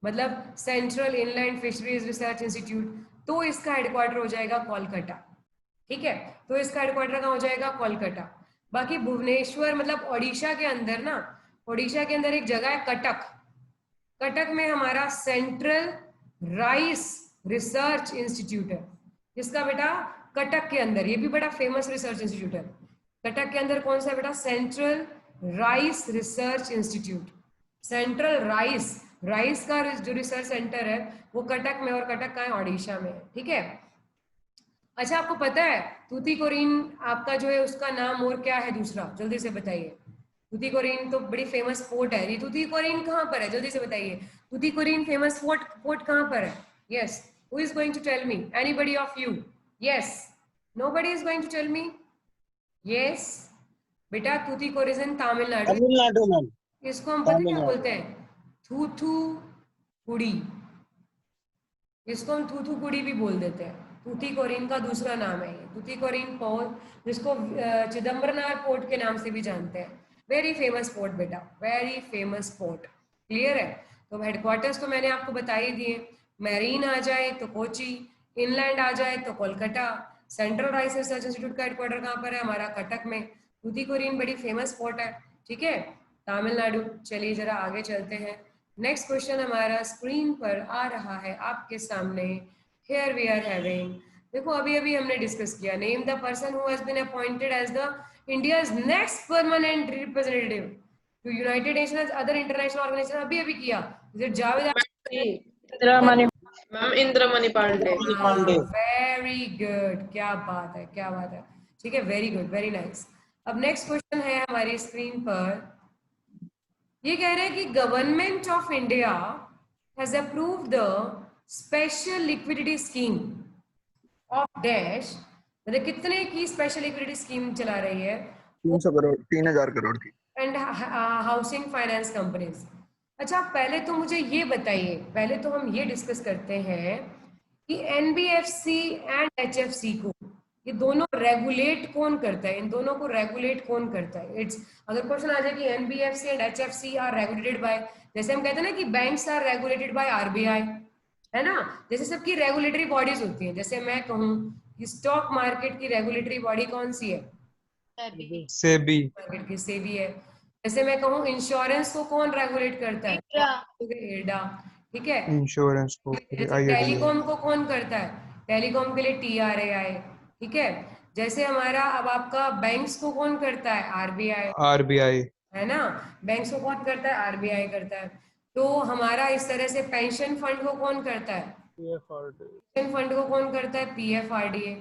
मतलब central inland fisheries research institute. तो इसका हेडक्वार्टर हो जाएगा कोलकाता, ठीक है? तो इसका हेडक्वार्टर कहाँ हो जाएगा? कोलकाता। बाकी भुवनेश्वर मतलब ओडिशा के अंदर ना, ओडिशा के अंदर एक जगह है कटक, कटक में हमारा सेंट्रल राइस रिसर्च इंस्टीट्यूट है, जिसका बेटा कटक के अंदर, ये भी बड़ा फेमस रिसर्च इंस्टीट्यूट है। कटक के अंदर कौन सा है बेटा? Central rice research institute. Central rice का जो रिसर्च सेंटर है वो कटक में, और कटक का है ओडिशा में, ठीक है? अच्छा, आपको पता है तूतीकोरिन आपका जो है उसका नाम और क्या है दूसरा? जल्दी से बताइए। तूतीकोरिन तो बड़ी फेमस पोर्ट है, ये तूतीकोरिन कहाँ पर है? जल्दी से बताइए, तूतीकोरिन फेमस पोर्ट कहाँ पर है? Yes, who is going to tell me? Anybody of you? Yes, nobody is going to tell me? Yes बेटा, तूतीकोरिन तमिलनाडु। तमिलनाडु मैम। इसको हम पता क्या बोलते हैं? थूथुकुड़ी। इसको हम थूथुकुड़ी भी बोल देते हैं। तूतीकोरिन का दूसरा नाम है ये, तूतीकोरिन पोर्ट, जिसको चिदम्बरनार पोर्ट के नाम से भी जानते हैं। वेरी फेमस पोर्ट बेटा, वेरी फेमस पोर्ट। क्लियर है? तो हेडक्वार्टर्स तो मैंने आपको बता ही दिए, मैरीन आ जाए तो कोची, इनलैंड आ जाए तो Kolkata, central rice research institute का हेडक्वार्टर कहाँ पर है? हमारा कटक में। तूतीकोरिन बड़ी फेमस पोर्ट है, ठीक है, तमिलनाडु। चलिए जरा आगे चलते हैं। नेक्स्ट क्वेश्चन हमारा स्क्रीन पर आ रहा है आपके सामने। Here we are having, देखो अभी अभी हमने डिस्कस किया, name the person who has been appointed as the India's next permanent representative to United Nations other international organisation. अभी अभी किया, is it Javed? Ma'am Indramani Pandey. Very good, क्या बात है, क्या बात है, ठीक है, वेरी गुड, वेरी नाइस। अब नेक्स्ट क्वेश्चन है हमारी स्क्रीन पर, ये कह रहे हैं कि government of India has approved the special liquidity scheme of dash, मतलब कितने की स्पेशल लिक्विडिटी स्कीम चला रही है? 300 करोड़, 3000 करोड़ की। And housing finance companies. अच्छा, पहले तो मुझे ये बताइए, पहले तो हम ये डिस्कस करते हैं कि एनबीएफसी एंड एचएफसी को, ये दोनों रेगुलेट कौन करता है? इन दोनों को रेगुलेट कौन करता है? इट्स, अगर क्वेश्चन आ जाए कि NBFC and HFC are regulated by, जैसे हम कहते हैं ना कि banks are regulated by RBI, है ना, जैसे सबकी रेगुलेटरी बॉडीज होती हैं। जैसे मैं कहूँ कि स्टॉक मार्केट की रेगुलेटरी बॉडी कौन सी है? सेबी। मार्केट की सेबी है। जैसे मैं कहूँ इंश्योरेंस को कौन रेगुलेट करता है? इरडा, ठीक है। इंश्योरेंस को टेलीकॉम को कौन करता है? टेलीकॉम के लिए टीआरएआई, ठीक है। जैसे हमारा अब आपका बैंक्स को कौन करता है? आरबीआई, है ना, बैंक्स को कौन करता है? आरबीआई करता है। तो हमारा इस तरह से पेंशन फंड को कौन करता है? पेंशन फंड को कौन करता है? PFRDA,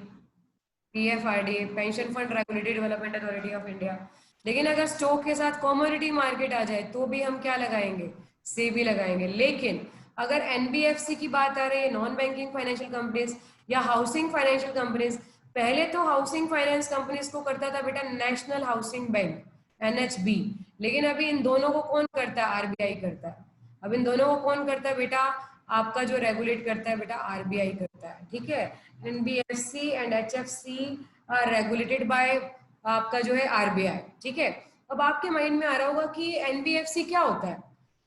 PFRDA pension fund regulatory development authority of India. लेकिन अगर स्टॉक के साथ कमोडिटी मार्केट आ जाए तो भी हम क्या लगाएंगे? सेबी लगाएंगे। लेकिन अगर एनबीएफसी की बात आ रही है, नॉन बैंकिंग फाइनेंशियल कंपनीज या हाउसिंग फाइनेंशियल कंपनीज, पहले तो हाउसिंग फाइनेंस कंपनीज को करता था बेटा नेशनल हाउसिंग बैंक, एनएचबी, लेकिन अभी इन दोनों को कौन करता है? आरबीआई करता है। अब इन दोनों को कौन करता है बेटा? आपका जो रेगुलेट करता है बेटा आरबीआई करता है, ठीक है। NBFC and HFC are regulated by आपका जो है आरबीआई, ठीक है। अब आपके माइंड में आ रहा होगा कि एनबीएफसी क्या होता है?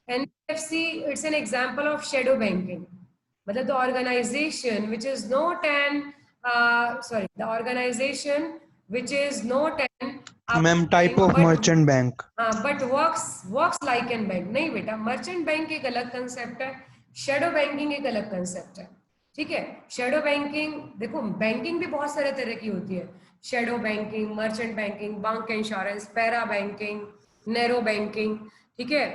NBFC it's an example of shadow banking, मतलब the organisation which is not an the organisation which is not an मैम type of merchant bank. But works like an bank. नहीं बेटा, मर्चेंट बैंक एक अलग कंसेप्ट है, शैडो बैंकिंग एक अलग कंसेप्ट है, ठीक है। शैडो बैंकिंग, देखो बैंकिंग भी बहुत सारे तरह की होती है, shadow banking, merchant banking, bank insurance, para banking, narrow banking, ठीक है,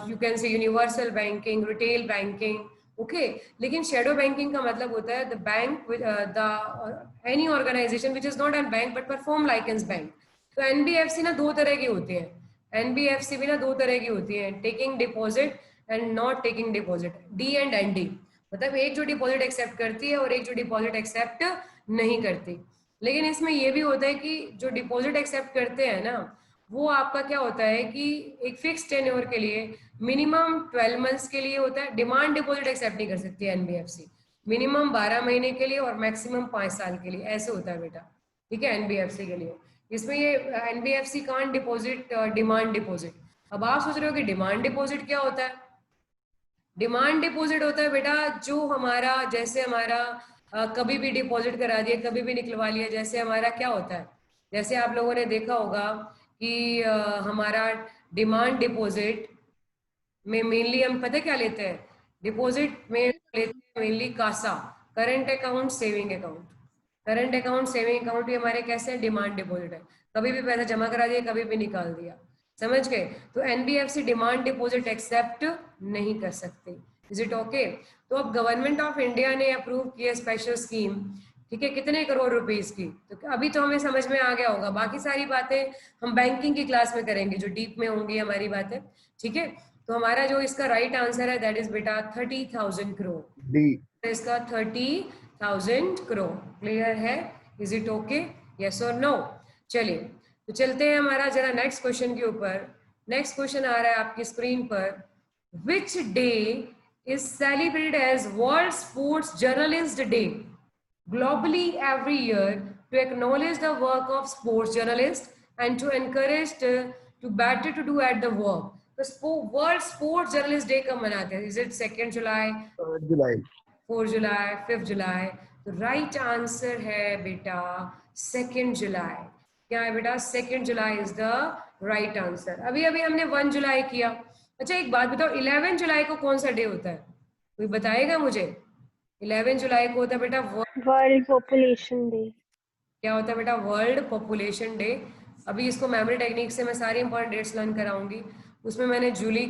you can say universal banking, retail banking, okay. लेकिन शैडो बैंकिंग का मतलब होता है the bank the any organisation which is not an bank but perform like an bank. तो एनबीएफसी ना दो तरह की होती है, एनबीएफसी भी ना दो तरह की होती है, taking deposit and not taking deposit, D and N D, मतलब एक जो डिपॉजिट एक्सेप्ट करती है और एक जो डिपॉजिट एक्सेप्ट नहीं करती। लेकिन इसमें ये भी होता है कि जो डिपॉजिट एक्सेप्ट करते हैं ना, वो आपका क्या होता है कि एक फिक्स टेन्योर के लिए मिनिमम 12 मंथ्स के लिए होता है। डिमांड डिपॉजिट एक्सेप्ट नहीं कर सकती है एनबीएफसी, मिनिमम 12 महीने के लिए और मैक्सिमम 5 साल के लिए, ऐसे होता है बेटा, ठीक है, एनबीएफसी के लिए। इसमें ये NBFC can't deposit demand deposit. अब आप सोच रहे हो कि डिमांड डिपॉजिट क्या होता है? डिमांड डिपॉजिट होता है बेटा जो हमारा, जैसे हमारा कभी भी डिपॉजिट करा दिया, कभी भी निकलवा लिया, जैसे हमारा क्या होता है, जैसे आप लोगों ने देखा होगा कि हमारा डिमांड डिपॉजिट में मेनली हम पता क्या लेते हैं, डिपॉजिट में लेते हैं mainly CASA, current account, saving account. Current account, saving account ये हमारे कैसे हैं, डिमांड डिपॉजिट है, कभी भी पैसा जमा करा दिया, कभी भी निकाल दिया, समझ गए? तो एनबीएफसी डिमांड डिपॉजिट एक्सेप्ट नहीं कर सकते। Is it okay? तो अब गवर्नमेंट ऑफ इंडिया ने अप्रूव किया स्पेशल स्कीम, ठीक है, कितने करोड़ रुपीस की, तो अभी तो हमें समझ में आ गया होगा, बाकी सारी बातें हम बैंकिंग की क्लास में करेंगे जो डीप में होंगी हमारी बातें, ठीक है? तो हमारा जो इसका राइट आंसर है दैट इज बेटा 30,000 करोड़, डी। इसका 30,000 करोड़। क्लियर है? Is it okay? यस और नो? चलिए तो चलते हैं हमारा जरा नेक्स्ट क्वेश्चन के ऊपर। नेक्स्ट क्वेश्चन आ रहा है आपकी स्क्रीन पर, which day is celebrated as world sports journalist day globally every year to acknowledge the work of sports journalists and to encourage to better to do at the work. तो वर्ल्ड स्पोर्ट्स जर्नलिस्ट डे कब मनाते हैं? इज इट 2 जुलाई, 3 जुलाई, 4 जुलाई, 5 जुलाई? तो राइट आंसर है बेटा 2 जुलाई। क्या है बेटा? 2 जुलाई इज द राइट आंसर। अभी अभी हमने 1 जुलाई किया। अच्छा एक बात बताओ, 11 जुलाई को कौन सा डे होता है? कोई बताएगा मुझे? 11 जुलाई को होता है बेटा वर्ल्ड पॉपुलेशन डे। क्या होता है बेटा? World population day. अभी इसको मेमोरी टेक्निक से मैं सारी इंपॉर्टेंट डेट्स लर्न कराऊंगी। उसमें मैंने जुलाई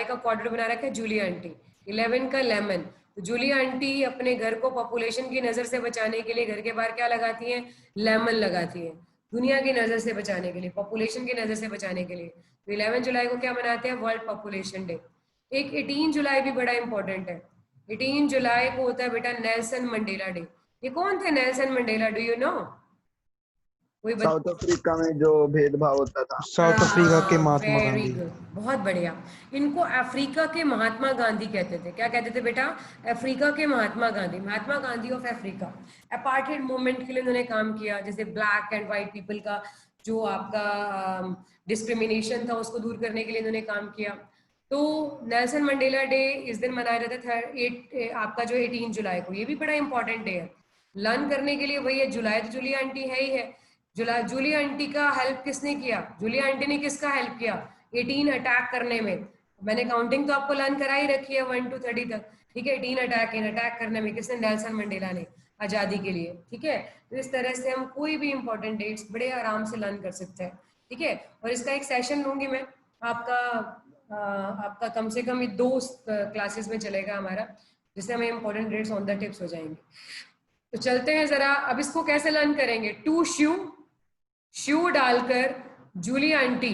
का क्वार्टर बना रखा है जूली आंटी, 11 का लेमन। तो जूली आंटी अपने घर को पॉपुलेशन की नजर से बचाने के लिए घर के बाहर क्या लगाती हैं? लेमन लगाती हैं, दुनिया की नजर से बचाने के लिए, पॉपुलेशन की नजर से बचाने के लिए। तो 11 जुलाई को क्या मनाते हैं? World population day. एक 18 जुलाई भी बड़ा इंपॉर्टेंट है। 18 जुलाई को होता है बेटा नेल्सन मंडेला डे। ये कौन थे Nelson Mandela? Do you know? South Africa में जो भेदभाव होता था। साउथ अफ्रीका के महात्मा वेरी गांधी। गुड, बहुत बढ़िया। इनको अफ्रीका के महात्मा गांधी कहते थे। क्या कहते थे बेटा? अफ्रीका के Mahatma Gandhi, Mahatma Gandhi of Africa. Apartheid movement के लिए उन्होंने काम किया, जैसे ब्लैक एंड व्हाइट पीपल का जो आपका डिस्क्रिमिनेशन था उसको दूर करने के लिए इन्होंने काम किया। तो नेल्सन मंडेला डे इस दिन मनाया जाता है आपका जो 18 जुलाई को। ये भी बड़ा इंपॉर्टेंट डे है लर्न करने के लिए। वही है जुलाई, तो जूली आंटी है ही है। जूली आंटी का हेल्प किसने किया? जूली आंटी ने किसका हेल्प किया 18 अटैक करने में? मैंने काउंटिंग तो आपको लर्न करा ही रखी है 1 to 30 तक, ठीक है। 18 अटैक करने में किसने? नेल्सन मंडेला ने, आजादी के लिए, ठीक है। तो इस तरह से हम कोई भी इंपॉर्टेंट डेट्स बड़े आराम से लर्न कर सकते हैं, ठीक है। और इसका एक सेशन लूंगी मैं आपका कम से कम 2 क्लासेस में चलेगा हमारा, जिससे हमें important dates on the tips हो जाएंगे। तो चलते हैं जरा, अब इसको कैसे लर्न करेंगे। टू शू डालकर जूली आंटी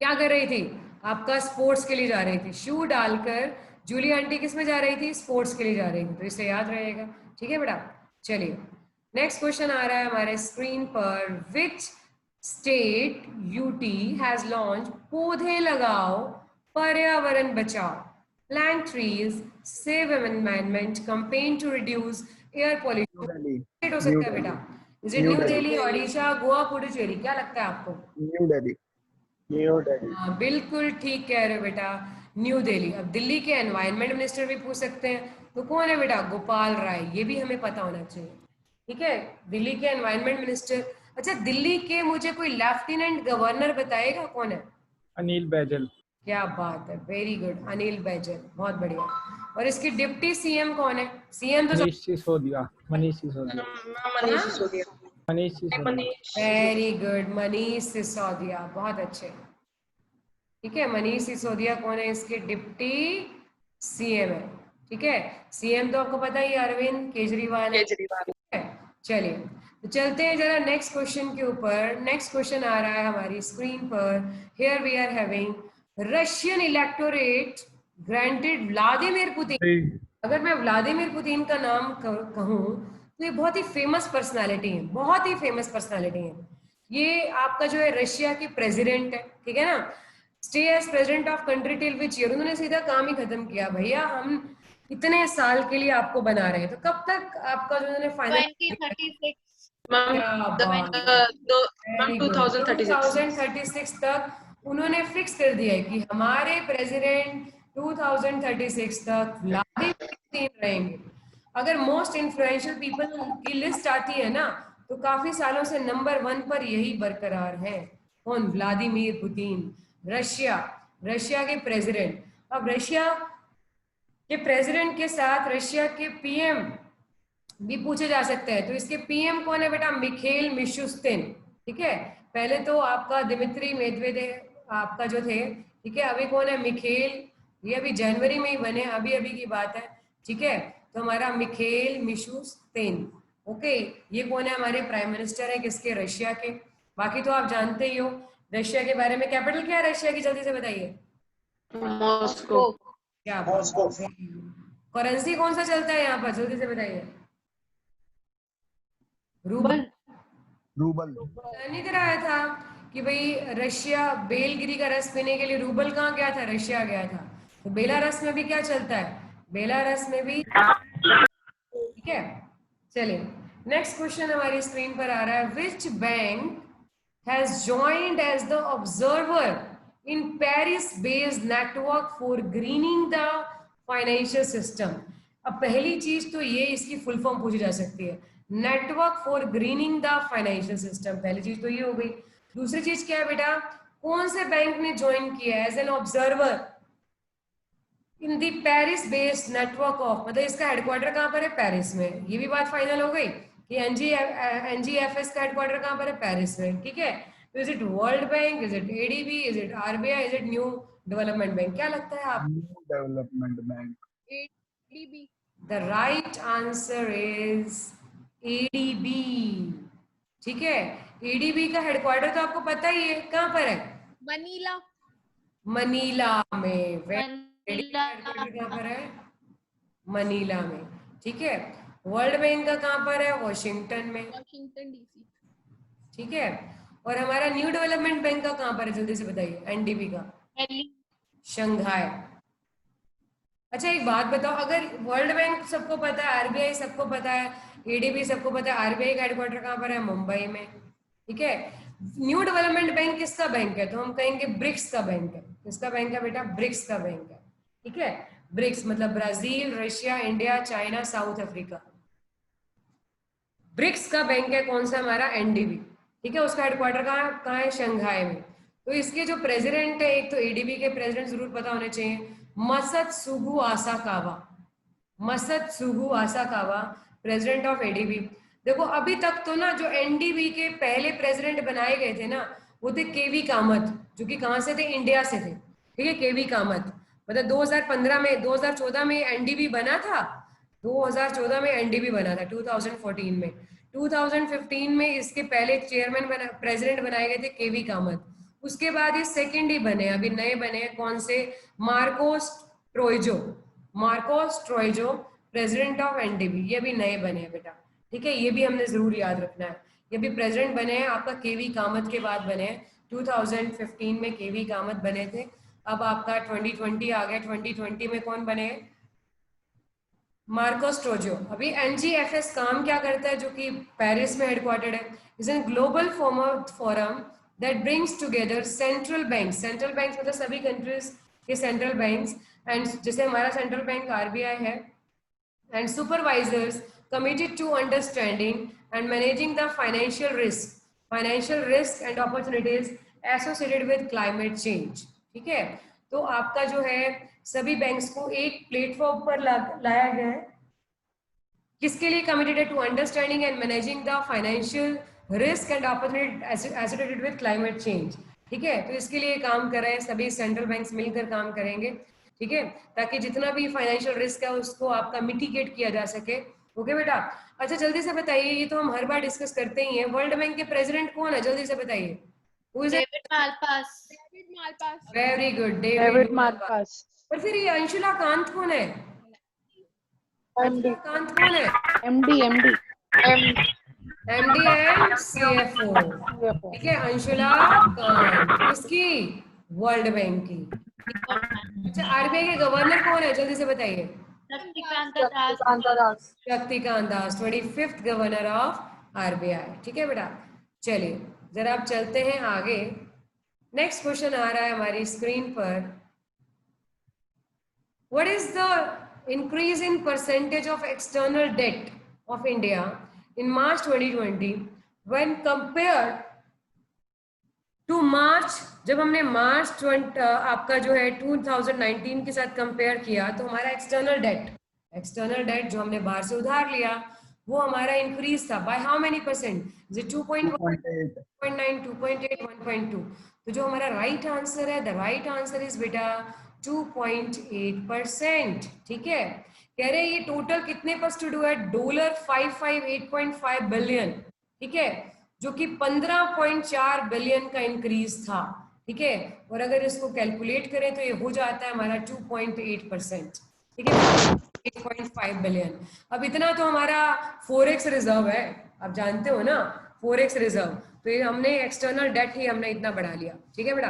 क्या कर रही थी? आपका स्पोर्ट्स के लिए जा रही थी। शू डालकर जूली आंटी किस में जा रही थी? स्पोर्ट्स के लिए जा रही थी। तो इसे याद रहेगा, ठीक है बेटा। चलिए नेक्स्ट क्वेश्चन आ रहा है हमारे स्क्रीन पर। Which state UT has launch पौधे लगाओ पर्यावरण बचाओ, plant trees, save environment campaign to reduce air pollution. State हो सकता है बेटा? Is it New Delhi, Odisha, Goa, Puducherry? क्या लगता है आपको? न्यू दिल्ली। न्यू दिल्ली, हाँ बिल्कुल ठीक कह रहे हो बेटा, न्यू दिल्ली। अब दिल्ली के एनवायरनमेंट मिनिस्टर भी पूछ सकते हैं, तो कौन है बेटा? गोपाल राय। ये भी हमें पता होना चाहिए, ठीक है, दिल्ली के एनवायरनमेंट मिनिस्टर। अच्छा दिल्ली के मुझे कोई लेफ्टिनेंट गवर्नर बताएगा कौन है? अनिल बैजल। क्या बात है, वेरी गुड, अनिल बैजल, बहुत बढ़िया। और इसकी डिप्टी सीएम कौन है? सीएम तो मनीष सिसोदिया। मनीष सिसोदिया। मनीष सिसोदिया। मनीष सिसोदिया। वेरी गुड, मनीष सिसोदिया, बहुत अच्छे, ठीक है। मनीष सिसोदिया कौन है? इसके डिप्टी सीएम है, ठीक है। सीएम तो आपको पता ही अरविंद केजरीवाल है, ठीक है। चलिए तो चलते हैं जरा नेक्स्ट क्वेश्चन के ऊपर। नेक्स्ट क्वेश्चन आ रहा है हमारी स्क्रीन पर। Here we are having Russian electorate granted Vladimir Putin. अगर मैं व्लादिमीर पुतिन का नाम कहूँ तो ये बहुत ही फेमस पर्सनालिटी है, बहुत ही फेमस पर्सनालिटी है। ये आपका जो है रशिया के प्रेसिडेंट है, ठीक है ना। Stay as president of country till which year, उन्होंने सीधा काम ही खत्म किया, भैया हम इतने साल के लिए आपको बना रहे हैं, तो कब तक आपका जो उन्होंने फाइनल 2036 मैम, मैम 2036 2036 तक उन्होंने फिक्स कर दिया है कि हमारे प्रेसिडेंट 2036 तक व्लादिमीर पुतिन रहेंगे। अगर मोस्ट इन्फ्लुएंशियल पीपल की लिस्ट आती है ना, तो काफी सालों से नंबर 1 पर यही बरकरार है। कौन? व्लादिमीर पुतिन, रशिया, रशिया के प्रेसिडेंट। अब रशिया के प्रेसिडेंट के साथ रशिया के पीएम भी पूछे जा सकते हैं। तो इसके पीएम कौन है बेटा? मिखेल मिशुस्तिन, ठीक है। पहले तो आपका दिमित्री मेदवेदेव आपका जो थे, ठीक है। अभी कौन है? मिखेल, ये अभी जनवरी में ही बने, अभी अभी की बात है, ठीक है। तो हमारा मिखेल मिशुस्तिन, ओके। ये कौन है? हमारे प्राइम मिनिस्टर है किसके? रशिया के। बाकी तो आप जानते ही हो रशिया के बारे में। कैपिटल क्या है रशिया की? जल्दी से बताइए। मॉस्को। क्या? करेंसी कौन सा चलता है यहाँ पर? जल्दी से बताइए। रूबल। रूबल। नहीं कराया था कि भाई रशिया बेलगिरी का रस पीने के लिए रूबल कहाँ गया था? रशिया गया था। तो बेलारस में भी क्या चलता है? बेलारस में भी, ठीक है। चलिए नेक्स्ट क्वेश्चन हमारी स्क्रीन पर आ रहा है। Which bank has joined as the observer in Paris based network for greening the financial system. अब पहली चीज तो ये इसकी फुल फॉर्म पूछी जा सकती है, network for greening the financial system. पहली चीज तो ये हो गई। दूसरी चीज क्या है बेटा? कौन से बैंक ने ज्वाइन किया as an observer in the Paris based network of, मतलब इसका हेडक्वार्टर कहां पर है? पेरिस में। ये भी बात फाइनल हो गई कि एनजीएफएस का हेडक्वार्टर कहां पर है? पेरिस में, ठीक है। तो is it world bank, is it ADB, is it RBI, is it new development bank? क्या लगता है आप? New development bank. ADB. The right answer is ADB, ठीक है। एडीबी का हेडक्वार्टर तो आपको पता ही है, कहां पर है? मनीला। मनीला में। मनीला। कहां पर है? मनीला में, ठीक है। वर्ल्ड बैंक का कहां पर है? वॉशिंगटन में, वॉशिंगटन डीसी, ठीक है। और हमारा न्यू डेवलपमेंट बैंक का कहां पर है? जल्दी से बताइए। एनडीबी का दिल्ली। शंघाई। अच्छा एक बात बताओ, अगर वर्ल्ड बैंक सबको पता है, आरबीआई सबको पता है, एडीबी सबको पता है, आरबीआई का हेडक्वार्टर कहां पर है? मुंबई में, ठीक है। न्यू डेवलपमेंट बैंक किसका बैंक है? तो हम कहेंगे ब्रिक्स का बैंक है। किसका बैंक है बेटा? ब्रिक्स का बैंक है, ठीक है। ब्रिक्स मतलब Brazil, Russia, India, China, South Africa. BRICS का बैंक है कौन सा? हमारा एनडीबी, ठीक है। उसका हेडक्वार्टर कहाँ है? शंघाई में। तो इसके जो प्रेसिडेंट है, एक तो एडीबी के प्रेसिडेंट जरूर पता होने चाहिए, Masatsugu Asakawa. Masatsugu Asakawa president of ADB. देखो अभी तक तो ना जो एनडीबी के पहले प्रेसिडेंट बनाए गए थे ना, वो थे केवी कामत, जो कि कहां से थे? इंडिया से थे, ठीक है। केवी कामत मतलब 2015 में, 2014 में एनडीबी बना था। 2014 में एनडीबी बना था, 2014 में। 2015 में इसके पहले चेयरमैन प्रेसिडेंट बनाए गए थे केवी कामत। उसके बाद ये सेकंड ही बने, अभी नए बने हैं। कौन से? Marcos Troyjo. Marcos Troyjo president of NDB, ये भी नए बने हैं बेटा, ठीक है। ये भी हमने जरूर याद रखना है। ये भी प्रेसिडेंट बने हैं आपका केवी कामत के बाद बने हैं। 2015 में केवी कामत बने थे। अब आपका 2020 आ गया, 2020 में कौन बने हैं? मार्कोस ट्रोजो। अभी एनजीएफएस काम क्या करता है, जो कि पेरिस में हेडक्वार्टर्ड है? Is an global forum that brings together central banks. Central banks मतलब सभी कंट्रीज के सेंट्रल बैंक्स, एंड जैसे हमारा सेंट्रल बैंक आरबीआई है, and supervisors committed to understanding and managing the financial risk and opportunities associated with climate change, ठीक है। तो आपका जो है सभी बैंक्स को एक प्लेटफॉर्म पर लाया गया है, किसके लिए? Committed to understanding and managing the financial risk and opportunity associated with climate change, ठीक है। तो इसके लिए काम कर रहे हैं, सभी सेंट्रल बैंक्स मिलकर काम करेंगे, ठीक है, ताकि जितना भी फाइनेंशियल रिस्क है उसको आपका मिटिगेट किया जा सके। ओके बेटा। अच्छा जल्दी से बताइए, ये तो हम हर बार डिस्कस करते ही हैं, वर्ल्ड बैंक के प्रेसिडेंट कौन है? जल्दी से बताइए। David Malpass. Malpass. Very good, David David. Malpass. और फिर ये अंशुला कांत कौन है? एमडी कांत कौन है? MD MD MD and CFO. ठीक है, अंशुला कांत किसकी? वर्ल्ड बैंक की। अच्छा, आरबीआई के गवर्नर कौन है? जल्दी से बताइए। Shaktikanta Das. Shaktikanta Das, 25th governor of RBI. ठीक है बेटा, चलिए जरा आप चलते हैं आगे। नेक्स्ट क्वेश्चन आ रहा है हमारी स्क्रीन पर। What is the increase in percentage of external debt of India in March 2020 when compared to March? जब हमने मार्च 20 आपका जो है 2019 के साथ कंपेयर किया तो हमारा एक्सटर्नल डेट जो हमने बाहर से उधार लिया वो हमारा इंक्रीज था by how many percent? Is it 2.1, 2.9, 2.8, 1.2? तो जो हमारा राइट आंसर है, द राइट आंसर इज बेटा 2.8%। ठीक है, कह रहे हैं ये टोटल कितने पर स्टूड हुआ है? $558.5 बिलियन। ठीक है, जो कि 15.4 बिलियन का इंक्रीज था। ठीक है, और अगर इसको कैलकुलेट करें तो ये हो जाता है हमारा 2.8%। ठीक है, 8.5 बिलियन। अब इतना तो हमारा फोरेक्स रिजर्व है, आप जानते हो ना, फोरेक्स रिजर्व। तो ये हमने एक्सटर्नल डेट ही हमने इतना बढ़ा लिया। ठीक है बेटा।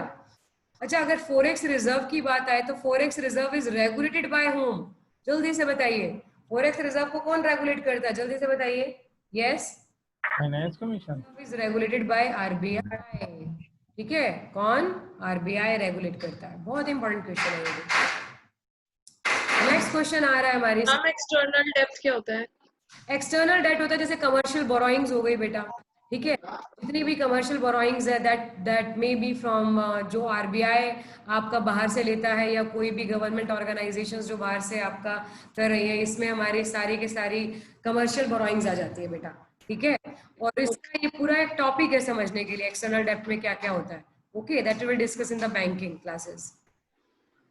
अच्छा, अगर फोरेक्स रिजर्व की बात आए तो forex reserve is regulated by home? जल्दी से बताइए, फोरेक्स रिजर्व को कौन रेगुलेट करता है? जल्दी से बताइए। Yes, finance commission is regulated by RBI. ठीक है, कौन? आरबीआई रेगुलेट करता है। बहुत इंपॉर्टेंट क्वेश्चन है ये। नेक्स्ट क्वेश्चन आ रहा है हमारी। एक्सटर्नल डेब्ट क्या होता है? एक्सटर्नल डेट होता है जैसे कमर्शियल बोरोइंग्स हो गई बेटा। ठीक है, जितनी भी कमर्शियल बोरोइंग्स है दैट मे बी फ्रॉम जो आरबीआई आपका बाहर से लेता है या कोई भी गवर्नमेंट ऑर्गेनाइजेशंस जो बाहर से आपका कर रही है, इसमें हमारी सारी की सारी कमर्शियल बोरोइंग्स आ जाती है बेटा। ठीक है, और इसका ये पूरा एक टॉपिक है समझने के लिए एक्सटर्नल डेट में क्या क्या होता है। Okay, that we will discuss in the banking classes.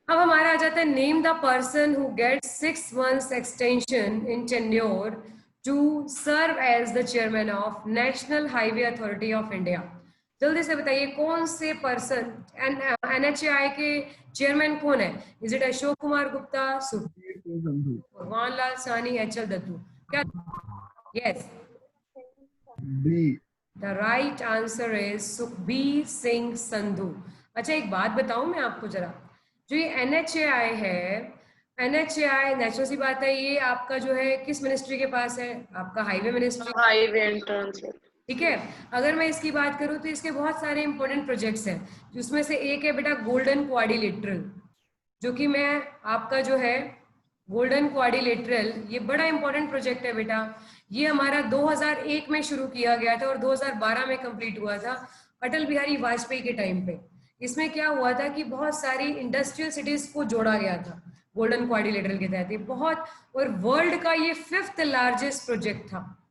अब हमारा आ जाता है name the person who gets 6 months extension in tenure to serve as the chairman of National Highway Authority of India. जल्दी से बताइए कौन से पर्सन एनएचएआई के चेयरमैन कौन है? Is it Ashok Kumar Gupta, Bhagwan Lal Sahni, HL Dattu? क्या? Yes, B. The right answer is Sukhbir Singh Sandhu. अच्छा, एक बात बताऊं मैं आपको जरा, जो ये एनएचएआई है, एनएचएआई नेचुरल सी बात है, ये आपका जो है किस मिनिस्ट्री के पास है? आपका highway ministry. Highway and transport. ठीक है, अगर मैं इसकी बात करूं तो इसके बहुत सारे इंपॉर्टेंट प्रोजेक्ट्स हैं, जिसमें से एक है बेटा गोल्डन क्वाड्रिलेटरल, जो कि मैं आपका जो है गोल्डन क्वाड्रिलेटरल, ये बड़ा इंपॉर्टेंट प्रोजेक्ट है बेटा। ये हमारा 2001 में शुरू किया गया था और 2012 में कंप्लीट हुआ था अटल बिहारी वाजपेयी के टाइम पे। इसमें क्या हुआ था कि बहुत सारी इंडस्ट्रियल सिटीज को जोड़ा गया था गोल्डन क्वाड्रिलेटरल के तहत। ये बहुत, और वर्ल्ड का ये 5th लार्जेस्ट प्रोजेक्ट था।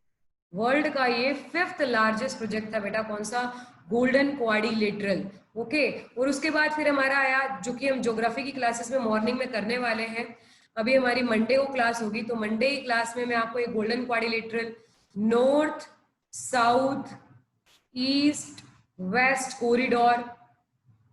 वर्ल्ड का ये 5th लार्जेस्ट प्रोजेक्ट था बेटा। कौन सा? Golden quadrilateral. ओके, और उसके बाद फिर हमारा आया, जो कि हम ज्योग्राफी की क्लासेस में मॉर्निंग में करने वाले हैं। अभी हमारी मंडे को क्लास होगी, तो मंडे की क्लास में मैं आपको एक golden quadrilateral, north south east west corridor,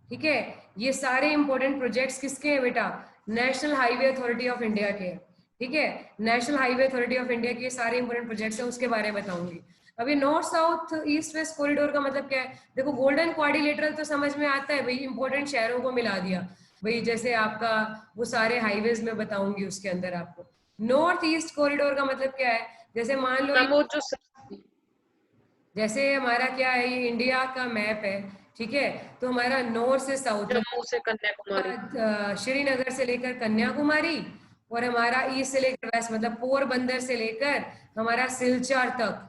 ठीक है, ये सारे इंपॉर्टेंट प्रोजेक्ट्स किसके हैं बेटा? National Highway Authority of India के हैं। ठीक है, national Highway Authority of India के सारे इंपॉर्टेंट प्रोजेक्ट्स हैं, उसके बारे में बताऊंगी। अभी north south east west corridor का मतलब क्या है? देखो, गोल्डन क्वाड्रिलेटरल तो समझ में आता है भाई, इंपॉर्टेंट शहरों को मिला दिया भाई, जैसे आपका वो सारे हाईवेज में बताऊंगी उसके अंदर आपको। नॉर्थ ईस्ट कॉरिडोर का मतलब क्या है? जैसे मान लो, जैसे हमारा क्या है, ये इंडिया का मैप है, ठीक है, तो हमारा नॉर्थ से साउथ, जम्मू से कन्याकुमारी, श्रीनगर से लेकर कन्याकुमारी, और हमारा ईस्ट से लेकर वेस्ट मतलब पोरबंदर से लेकर हमारा सिलचर तक,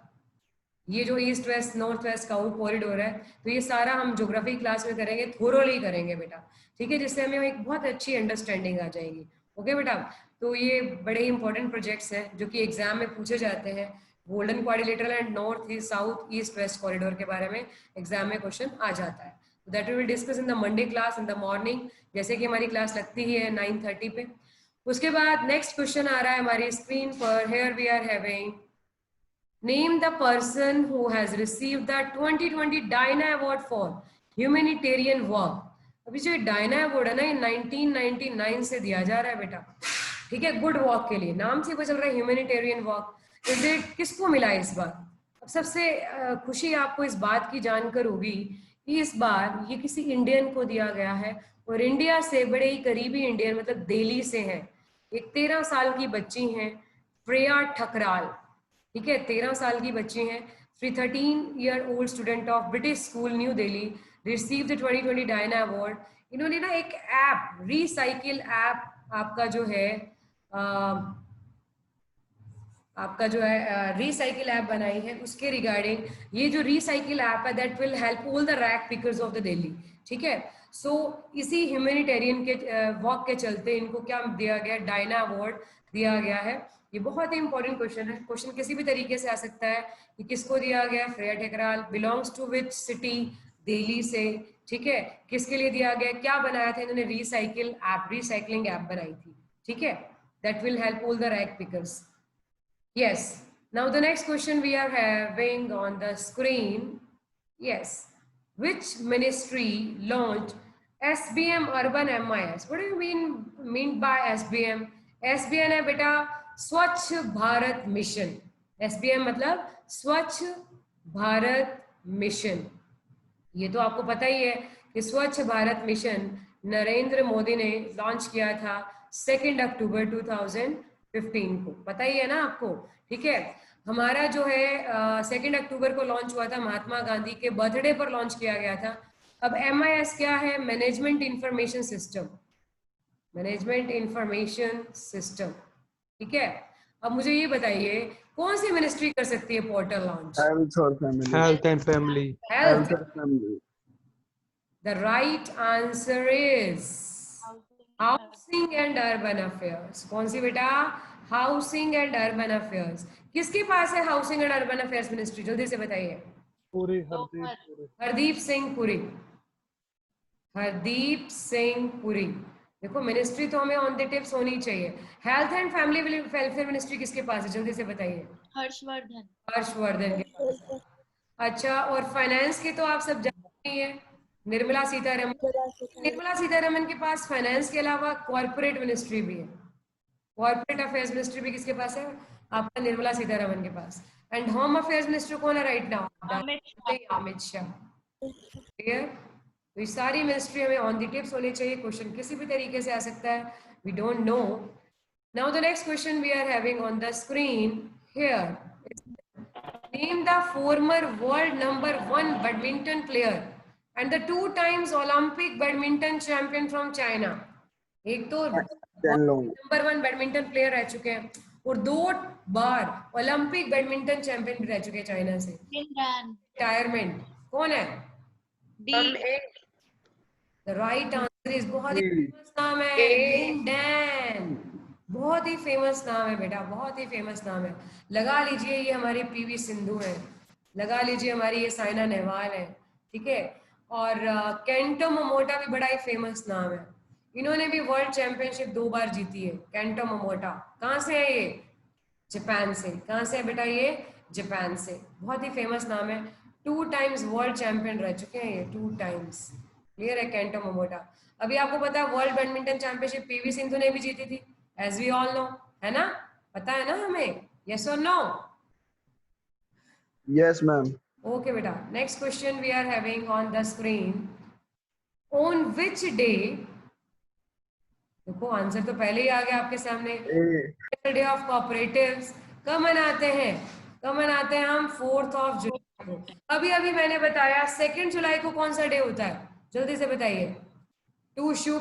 ये जो ईस्ट वेस्ट नॉर्थ वेस्ट का कॉरिडोर है, तो ये सारा हम ज्योग्राफी क्लास में करेंगे, थोरोली करेंगे बेटा। ठीक है, जिससे हमें एक बहुत अच्छी अंडरस्टैंडिंग आ जाएगी। ओके बेटा, तो ये बड़े इंपॉर्टेंट प्रोजेक्ट्स हैं जो कि एग्जाम में पूछे जाते हैं। Golden quadrilateral and north east south east west corridor के बारे में एग्जाम में क्वेश्चन आ जाता है। That we will discuss in the Monday class in the morning, जैसे कि हमारी क्लास लगती ही है 9:30 पे। उसके बाद नेक्स्ट क्वेश्चन आ रहा है हमारी स्क्रीन पर। Here we are having, name the person who has received the 2020 Diana award for humanitarian work. अभी जो डायना अवार्ड है ना, ये 1999 से दिया जा रहा है बेटा, ठीक है, गुड वॉक के लिए, नाम से पता चल रहा है ह्यूमैनिटेरियन वॉक। इसे किसको मिला इस बार? अब सबसे खुशी आपको इस बात की जानकर होगी कि इस बार ये किसी इंडियन को दिया गया है, और इंडिया से बड़े ही करीबी इंडियन, मतलब दिल्ली से है। एक 13 साल की बच्ची हैं, प्रिया ठकराल, ठीक है, 13 साल की बच्ची हैं। 13-year-old student of British school new Delhi receive the 2020 Diana award. इन्होंने ना एक ऐप, रिसाइकिल ऐप आपका जो है रिसाइकिल ऐप बनाई है, उसके रिगार्डिंग ये जो रिसाइकिल ऐप है that will help all the rag pickers of the Delhi, ठीक है। सो इसी ह्यूमैनिटेरियन के वॉक के चलते इनको क्या दिया गया? डायना अवार्ड दिया गया है। ये बहुत ही इंपॉर्टेंट क्वेश्चन है, क्वेश्चन किसी भी तरीके से आ सकता है कि किसको दिया गया? Freya Thakral, belongs to which city? Delhi से, ठीक है। किसके लिए दिया गया? क्या बनाया था इन्होंने? रिसाइकलिंग ऐप बनाई थी, ठीक है, that will help all the rag pickers. Yes. Now the next question we are having on the screen. Yes. Which ministry launched SBM Urban MIS? What do you mean by SBM? SBM है बेटा स्वच्छ भारत मिशन। SBM मतलब स्वच्छ भारत मिशन। ये तो आपको पता ही है कि स्वच्छ भारत मिशन नरेंद्र मोदी ने लॉन्च किया था 2 अक्टूबर 2015 को, पता ही है ना आपको, ठीक है। हमारा जो है 2 अक्टूबर को लॉन्च हुआ था, महात्मा गांधी के बर्थडे पर लॉन्च किया गया था। अब MIS क्या है? Management information system, management information system, ठीक है। अब मुझे ये बताइए कौन सी मिनिस्ट्री कर सकती है portal launch? Health and family. The right answer is housing and urban affairs. कौन सी बेटा? Housing and urban affairs. किसके पास है housing and urban affairs ministry? जल्दी से बताइए। हरदीप सिंह पुरी, हरदीप सिंह पुरी। देखो मिनिस्ट्री तो हमें ऑन द टिप्स होनी चाहिए। Health and family welfare ministry किसके पास है? जल्दी से बताइए। हर्षवर्धन। हर्षवर्धन के पास है। अच्छा, और फाइनेंस के तो आप सब जानते ही हैं, निर्मला सीतारमन। निर्मला सीतारमन के पास फाइनेंस के अलावा कॉर्पोरेट मिनिस्ट्री भी है, कॉर्पोरेट अफेयर्स मिनिस्ट्री भी किसके पास है? आपका निर्मला सीतारमन के पास। एंड होम अफेयर्स मिनिस्टर कौन है right now? Amit Shah. Clear? तो ये सारी मिनिस्ट्री हमें ऑन द टिप्स होनी चाहिए, क्वेश्चन किसी भी तरीके से आ सकता है, we don't know. Now the next question we are having on the screen here, name the former world number 1 badminton player and the 2 times Olympic badminton champion from China. एक तो नंबर 1 बैडमिंटन प्लेयर रह चुके हैं और 2 बार ओलंपिक बैडमिंटन चैंपियन भी रह चुके हैं चाइना से। रिटायरमेंट कौन है? द राइट आंसर इज, बहुत ही फेमस नाम है, लिन डैन। बहुत ही फेमस नाम है बेटा, बहुत ही फेमस नाम है। लगा लीजिए ये हमारी PV सिंधु है, लगा लीजिए हमारी ये साइना नेहवाल है, ठीक है। और केंटो मोमोटा भी बड़ा ही फेमस नाम है, इन्होंने भी वर्ल्ड चैंपियनशिप 2 बार जीती है। केंटो मोमोटा कहाँ से है? ये जापान से। कहाँ से है बेटा? ये जापान से। बहुत ही फेमस नाम है, 2 टाइम्स वर्ल्ड चैंपियन रह चुके हैं ये, 2 टाइम्स। क्लियर है? Kento Momota. अभी आपको पता है world badminton championship PV Sindhu ने भी जीती थी, एज वी ऑल नो, है ना? पता है ना हमें? यस और no? Yes ma'am. Okay, beta. Next question we are having on the screen. On which day? देखो आंसर तो पहले ही आ गया आपके सामने। डे ऑफ कोऑपरेटिव्स कब मनाते हैं? कब मनाते हैं हम? 4 जुलाई को। अभी अभी मैंने बताया 2 जुलाई को कौन सा डे होता है? जल्दी से बताइए। टू शू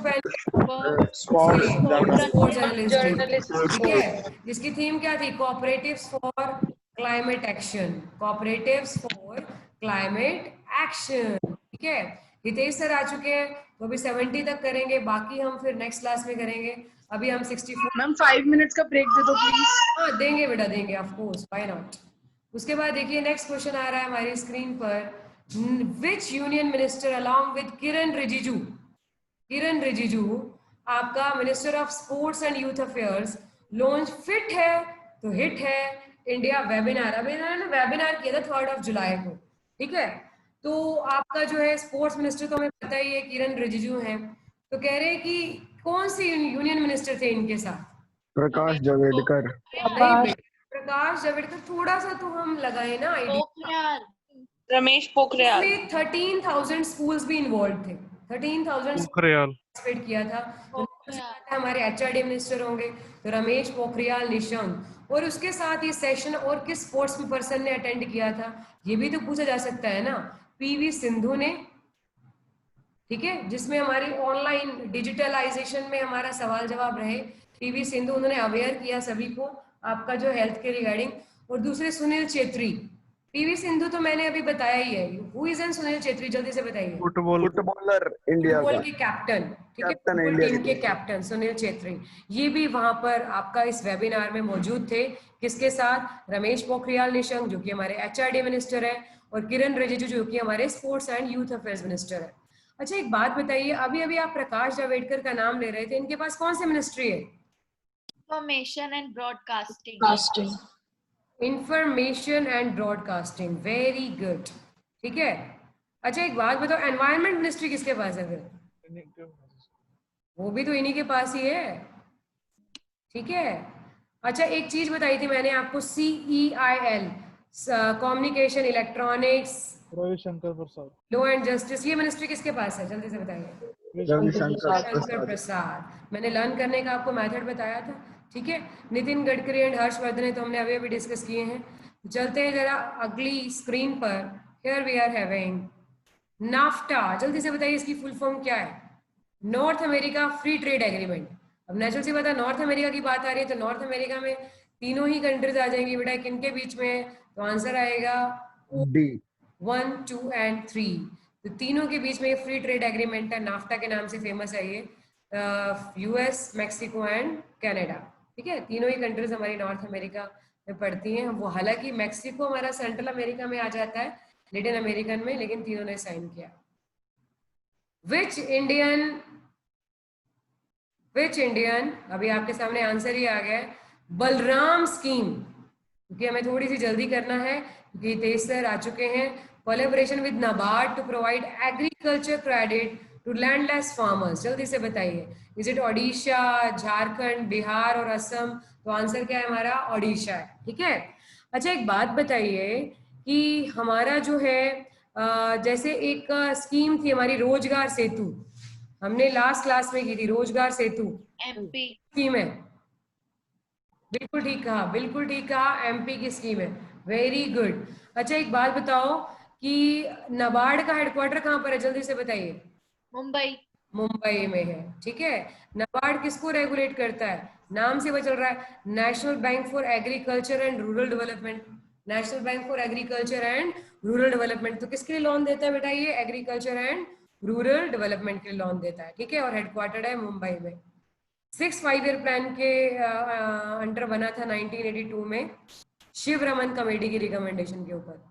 स्पोर्ट्स जर्नलिस्ट, ठीक है, जिसकी थीम क्या थी? Cooperatives for climate action, cooperatives for climate action, ठीक है। हितेश सर आ चुके हैं, तो अभी 70 तक करेंगे, बाकी हम फिर नेक्स्ट क्लास में करेंगे। अभी हम 64। मैम 5 मिनट्स का ब्रेक दे दो प्लीज। हाँ देंगे बेटा, देंगे, ऑफ कोर्स, व्हाई नॉट। उसके बाद देखिए नेक्स्ट क्वेश्चन आ रहा है हमारी स्क्रीन पर, which union minister along with Kiran Rijiju, Kiran Rijiju आपका minister of sports and youth affairs, launch fit है तो हिट है इंडिया वेबिनार। अभी इन्होंने वेबिनार किया था 3 जुलाई को, ठीक है। तो आपका जो है स्पोर्ट्स मिनिस्टर तो हमें पता ही है, किरण रिजिजू हैं। तो कह रहे हैं कि कौन सी यूनियन मिनिस्टर थे इनके साथ? प्रकाश जावड़ेकर। नहीं बेटा, प्रकाश जावड़ेकर थोड़ा सा तो हम लगाए ना आईडी। पोखरियाल। रमेश पोखरियाल। इसमें 13,000 स्कूल्स भी इन्वॉल्व थे, 13,000 पार्टिसिपेट किया था। तो हमारे एचआरडी मिनिस्टर होंगे तो रमेश पोखरियाल निशंक। और उसके साथ ये सेशन और किस स्पोर्ट्स पर्सन ने अटेंड किया था ये भी तो पूछा जा सकता है ना। पीवी सिंधु ने, ठीक है, जिसमें हमारी ऑनलाइन डिजिटलाइजेशन में हमारा सवाल जवाब रहे। पीवी सिंधु, उन्होंने अवेयर किया सभी को आपका जो हेल्थ के रिगार्डिंग। और दूसरे सुनील छेत्री। पीवी सिंधु तो मैंने अभी बताया ही है। Who is an Sunil Chhetri, जल्दी से बताइए। फुटबॉलर इंडिया का, फुटबॉल के कैप्टन, ठीक है, कैप्टन फुटबॉल इंडिया टीम के कैप्टन सुनील छेत्री। ये भी वहां पर आपका इस वेबिनार में मौजूद थे। किसके साथ? रमेश पोखरियाल निशंक जो कि हमारे एचआरडी मिनिस्टर है, और किरण रिजिजू जो कि हमारे sports and youth affairs minister है। अच्छा एक बात बताइए, अभी अभी आप प्रकाश जावड़ेकर का नाम ले रहे थे, इनके पास कौन सी मिनिस्ट्री है? Information and broadcasting. Information and broadcasting, very good, ठीक है। अच्छा एक बात बताओ, एनवायरमेंट मिनिस्ट्री किसके पास है फिर? वो भी तो इन्हीं के पास ही है, ठीक है। अच्छा एक चीज बताई थी मैंने आपको, CEIL, communication electronics, Ravishankar Prasad. Law and justice, ये मिनिस्ट्री किसके पास है? जल्दी से बताइए। रविशंकर प्रसाद। मैंने लर्न करने का आपको मेथड बताया था, ठीक है। नितिन गडकरी एंड हर्षवर्धन है तो हमने अभी अभी डिस्कस किए हैं। चलते हैं जरा अगली स्क्रीन पर। Here we are having NAFTA. जल्दी से बताइए इसकी फुल फॉर्म क्या है? North America free trade agreement. अब नेचुरल सी बात है, नॉर्थ अमेरिका की बात आ रही है तो नॉर्थ अमेरिका में तीनों ही कंट्रीज आ जाएंगी बेटा, किनके बीच में? तो आंसर आएगा डी। 1, 2 एंड 3। तो तीनों के बीच में फ्री ट्रेड एग्रीमेंट है, नाफ्टा के नाम से फेमस है ये। US, मैक्सिको एंड कनाडा, ठीक है। तीनों ही कंट्रीज हमारी नॉर्थ अमेरिका में पड़ती हैं। वो हालांकि मैक्सिको हमारा सेंट्रल अमेरिका में आ जाता है, लेटिन अमेरिकन में, लेकिन तीनों ने साइन किया। विच इंडियन, अभी आपके सामने आंसर ही आ गया है, बलराम स्कीम, क्योंकि हमें थोड़ी सी जल्दी करना है क्योंकि तेज सर आ चुके हैं। Collaboration with NABARD to provide agriculture credit to landless farmers. जल्दी से बताइए, इज इट ओडिशा, झारखंड, बिहार और असम? तो आंसर क्या है हमारा? ओडिशा है, ठीक है। अच्छा एक बात बताइए कि हमारा जो है जैसे एक स्कीम थी हमारी रोजगार सेतु, हमने लास्ट क्लास में की थी, रोजगार सेतु MP। स्कीम है। बिल्कुल ठीक कहा, बिल्कुल ठीक कहा, MP की स्कीम है, वेरी गुड। अच्छा एक बात बताओ कि नाबार्ड का हेडक्वार्टर कहाँ पर है? जल्दी से बताइए। मुंबई। मुंबई में है, ठीक है। नाबार्ड किसको रेगुलेट करता है? नाम से वो चल रहा है, national bank for agriculture and rural development. National bank for agriculture and rural development. तो किसके लिए लोन देता है बेटा? ये एग्रीकल्चर एंड रूरल डेवलपमेंट के लिए लोन देता है, ठीक है। और हेडक्वार्टर्ड है मुंबई में। 6 5-year प्लान के अंडर बना था 1982 में, शिव रमन कमेटी की रिकमेंडेशन के ऊपर।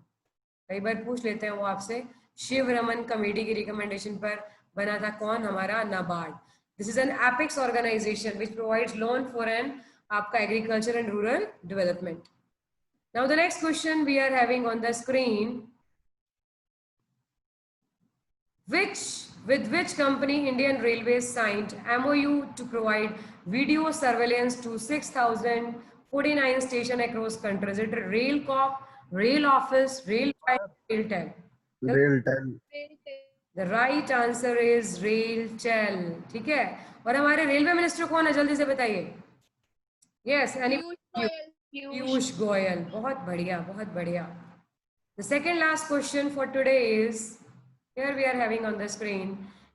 कई बार पूछ लेते हैं वो आपसे, शिव रमन कमेटी की रिकमेंडेशन पर बना था कौन? हमारा NABARD. This is an apex organization which provides loan for an आपका agriculture and rural development. Now the next question we are having on the screen, with which company Indian Railways signed MOU to provide video surveillance to 6,049 stations across countries? Is it Railcorp, Rail Office, Railtel? RailTel. The right answer is Railtel, ठीक है। और हमारे रेलवे मिनिस्टर कौन है? जल्दी से बताइए। Yes, पीयूष गोयल। बहुत बढ़िया, बहुत बढ़िया। The second last question for today is, here we are having on the screen,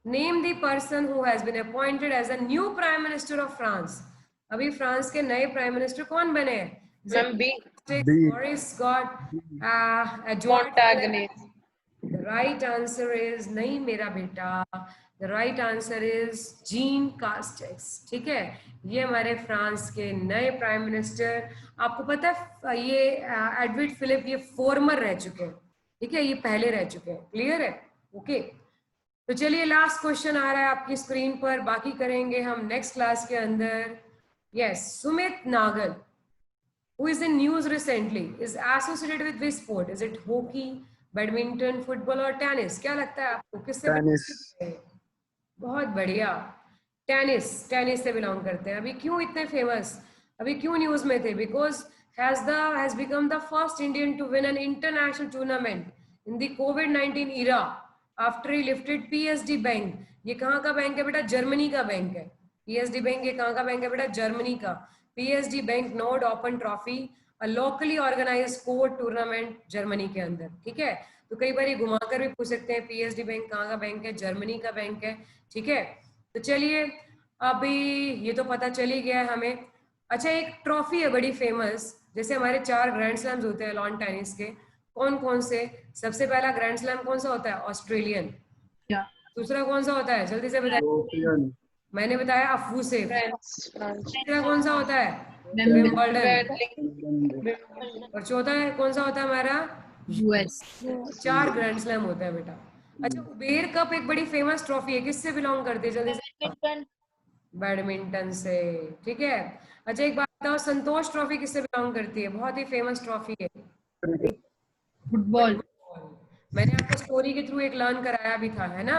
name the person who has been appointed as a new prime minister of France. अभी फ्रांस के नए प्राइम मिनिस्टर कौन बने हैं? Boris Montagne. The right answer is, नहीं मेरा बेटा, the right answer is Jean Castex, ठीक है। ये हमारे फ्रांस के नए प्राइम मिनिस्टर। आपको पता है ये एडवर्ड फिलिप ये फॉर्मर रह चुके हैं, ठीक है, ये पहले रह चुके हैं, क्लियर है? ओके तो चलिए लास्ट क्वेश्चन आ रहा है आपकी स्क्रीन पर, बाकी करेंगे हम नेक्स्ट क्लास के अंदर। Yes, Sumit Nagal, who is in news recently, is associated with which sport? Is it hockey, badminton, football और टेनिस। क्या लगता है आपको किससे टेनिस। बहुत बढ़िया, टेनिस, टेनिस से बिलोंग करते हैं। अभी क्यों इतने फेमस, अभी क्यों न्यूज में थे? Because has become the first Indian to win an international tournament in the COVID-19 era after he lifted PSD Bank। ये कहाँ का बैंक है बेटा? जर्मनी का बैंक है। PSD बैंक ये कहाँ का बैंक है बेटा? जर्मनी का। PSD bank Nord open trophy, a locally organize sport tournament Germany के अंदर। ठीक है, तो कई बार ये घुमाकर भी पूछ सकते हैं PSD बैंक कहाँ का बैंक है? जर्मनी का बैंक है। ठीक है, तो चलिए अभी ये तो पता चल ही गया है हमें। अच्छा, एक ट्रॉफी है बड़ी फेमस, जैसे हमारे 4 ग्रैंड स्लैम्स होते हैं लॉन टेनिस के, कौन कौन से? सबसे पहला ग्रैंड स्लैम कौन सा होता है? ऑस्ट्रेलियन। दूसरा कौन सा होता है? जल्दी से बताइए। मैंने बताया अफू से। तीसरा कौन सा होता है? विंबलडन। और चौथा है कौन सा होता है हमारा? यूएस। 4 ग्रैंड स्लैम होता है बेटा। अच्छा, उबेर कप एक बड़ी फेमस ट्रॉफी है, किससे बिलोंग करती है? जल्दी से। बैडमिंटन से। ठीक है, अच्छा एक बात बताओ, संतोष ट्रॉफी किससे बिलोंग करती है? बहुत ही फेमस ट्रॉफी है। फुटबॉल। मैंने आपको स्टोरी के थ्रू एक लर्न कराया भी था, है ना?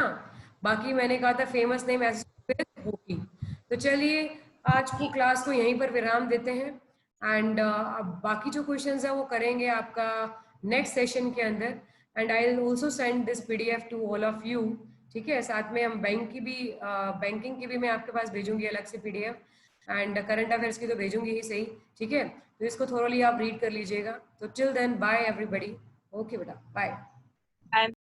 बाकी मैंने कहा था फेमस नेम ऐसे होगी। तो चलिए आज को क्लास को यहीं पर विराम देते हैं एंड अब बाकी जो क्वेश्चंस है वो करेंगे आपका नेक्स्ट सेशन के अंदर and I will also send this PDF to all of you. ठीक है, साथ में हम बैंकिंग की भी मैं आपके पास भेजूंगी अलग से पीडीएफ एंड करंट अफेयर्स की तो भेजूंगी ही सही। ठीक है, तो इसको थोरोली आप रीड कर लीजिएगा। तो till then bye everybody. Okay बेटा, बाय।